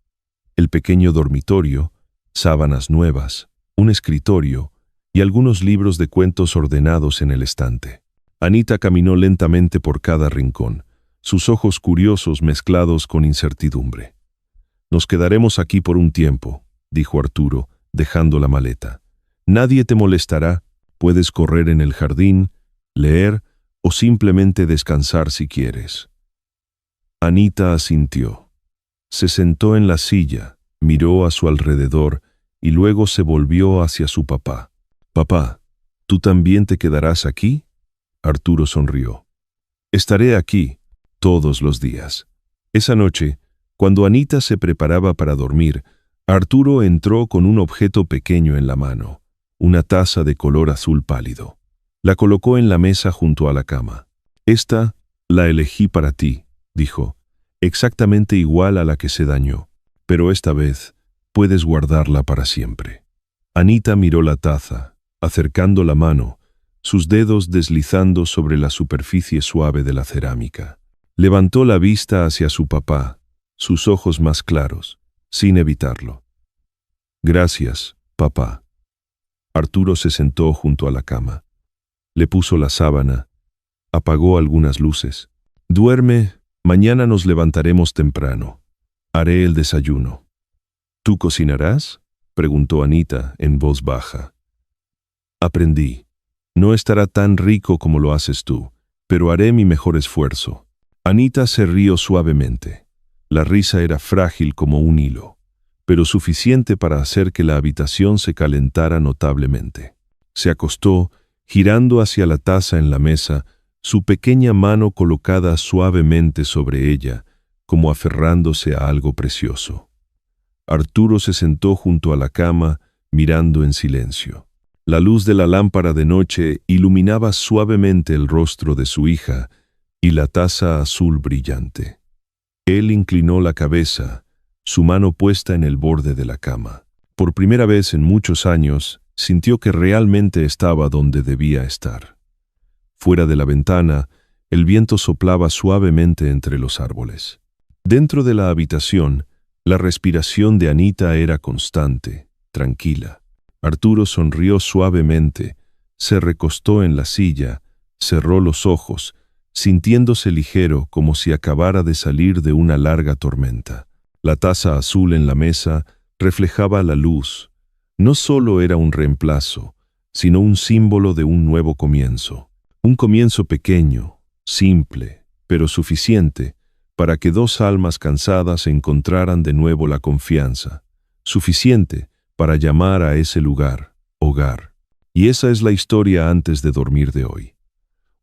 S1: el pequeño dormitorio, sábanas nuevas, un escritorio y algunos libros de cuentos ordenados en el estante. Anita caminó lentamente por cada rincón, sus ojos curiosos mezclados con incertidumbre. «Nos quedaremos aquí por un tiempo», dijo Arturo, dejando la maleta. «Nadie te molestará, puedes correr en el jardín, leer o simplemente descansar si quieres». Anita asintió. Se sentó en la silla, miró a su alrededor y luego se volvió hacia su papá. «Papá, ¿tú también te quedarás aquí?». Arturo sonrió. «Estaré aquí todos los días». Esa noche, cuando Anita se preparaba para dormir, Arturo entró con un objeto pequeño en la mano, una taza de color azul pálido. La colocó en la mesa junto a la cama. «Esta la elegí para ti», dijo, «exactamente igual a la que se dañó, pero esta vez puedes guardarla para siempre». Anita miró la taza, acercando la mano, sus dedos deslizando sobre la superficie suave de la cerámica. Levantó la vista hacia su papá, sus ojos más claros, sin evitarlo. «Gracias, papá». Arturo se sentó junto a la cama. Le puso la sábana, apagó algunas luces. «Duerme, mañana nos levantaremos temprano. Haré el desayuno». «¿Tú cocinarás?», preguntó Anita en voz baja. «Aprendí. No estará tan rico como lo haces tú, pero haré mi mejor esfuerzo». Anita se rió suavemente. La risa era frágil como un hilo, pero suficiente para hacer que la habitación se calentara notablemente. Se acostó, girando hacia la taza en la mesa, su pequeña mano colocada suavemente sobre ella, como aferrándose a algo precioso. Arturo se sentó junto a la cama, mirando en silencio. La luz de la lámpara de noche iluminaba suavemente el rostro de su hija y la taza azul brillante. Él inclinó la cabeza, su mano puesta en el borde de la cama. Por primera vez en muchos años, sintió que realmente estaba donde debía estar. Fuera de la ventana, el viento soplaba suavemente entre los árboles. Dentro de la habitación, la respiración de Anita era constante, tranquila. Arturo sonrió suavemente, se recostó en la silla, cerró los ojos, sintiéndose ligero como si acabara de salir de una larga tormenta. La taza azul en la mesa reflejaba la luz. No solo era un reemplazo, sino un símbolo de un nuevo comienzo. Un comienzo pequeño, simple, pero suficiente para que dos almas cansadas encontraran de nuevo la confianza. Suficiente para llamar a ese lugar hogar. Y esa es la historia antes de dormir de hoy.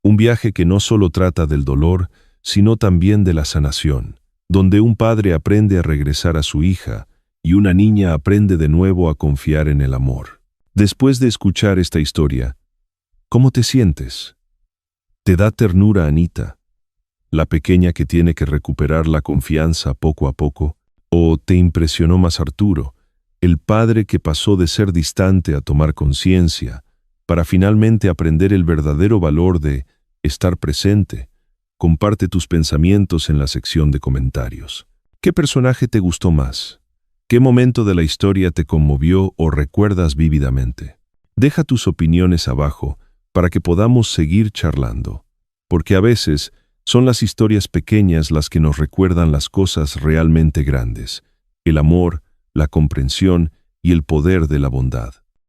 S1: Un viaje que no solo trata del dolor, sino también de la sanación, donde un padre aprende a regresar a su hija y una niña aprende de nuevo a confiar en el amor. Después de escuchar esta historia, ¿cómo te sientes? ¿Te da ternura Anita, la pequeña que tiene que recuperar la confianza poco a poco? ¿O te impresionó más Arturo, el padre que pasó de ser distante a tomar conciencia, para finalmente aprender el verdadero valor de estar presente? Comparte tus pensamientos en la sección de comentarios. ¿Qué personaje te gustó más? ¿Qué momento de la historia te conmovió o recuerdas vívidamente? Deja tus opiniones abajo para que podamos seguir charlando, porque a veces son las historias pequeñas las que nos recuerdan las cosas realmente grandes, el amor, la comprensión y el poder de la bondad.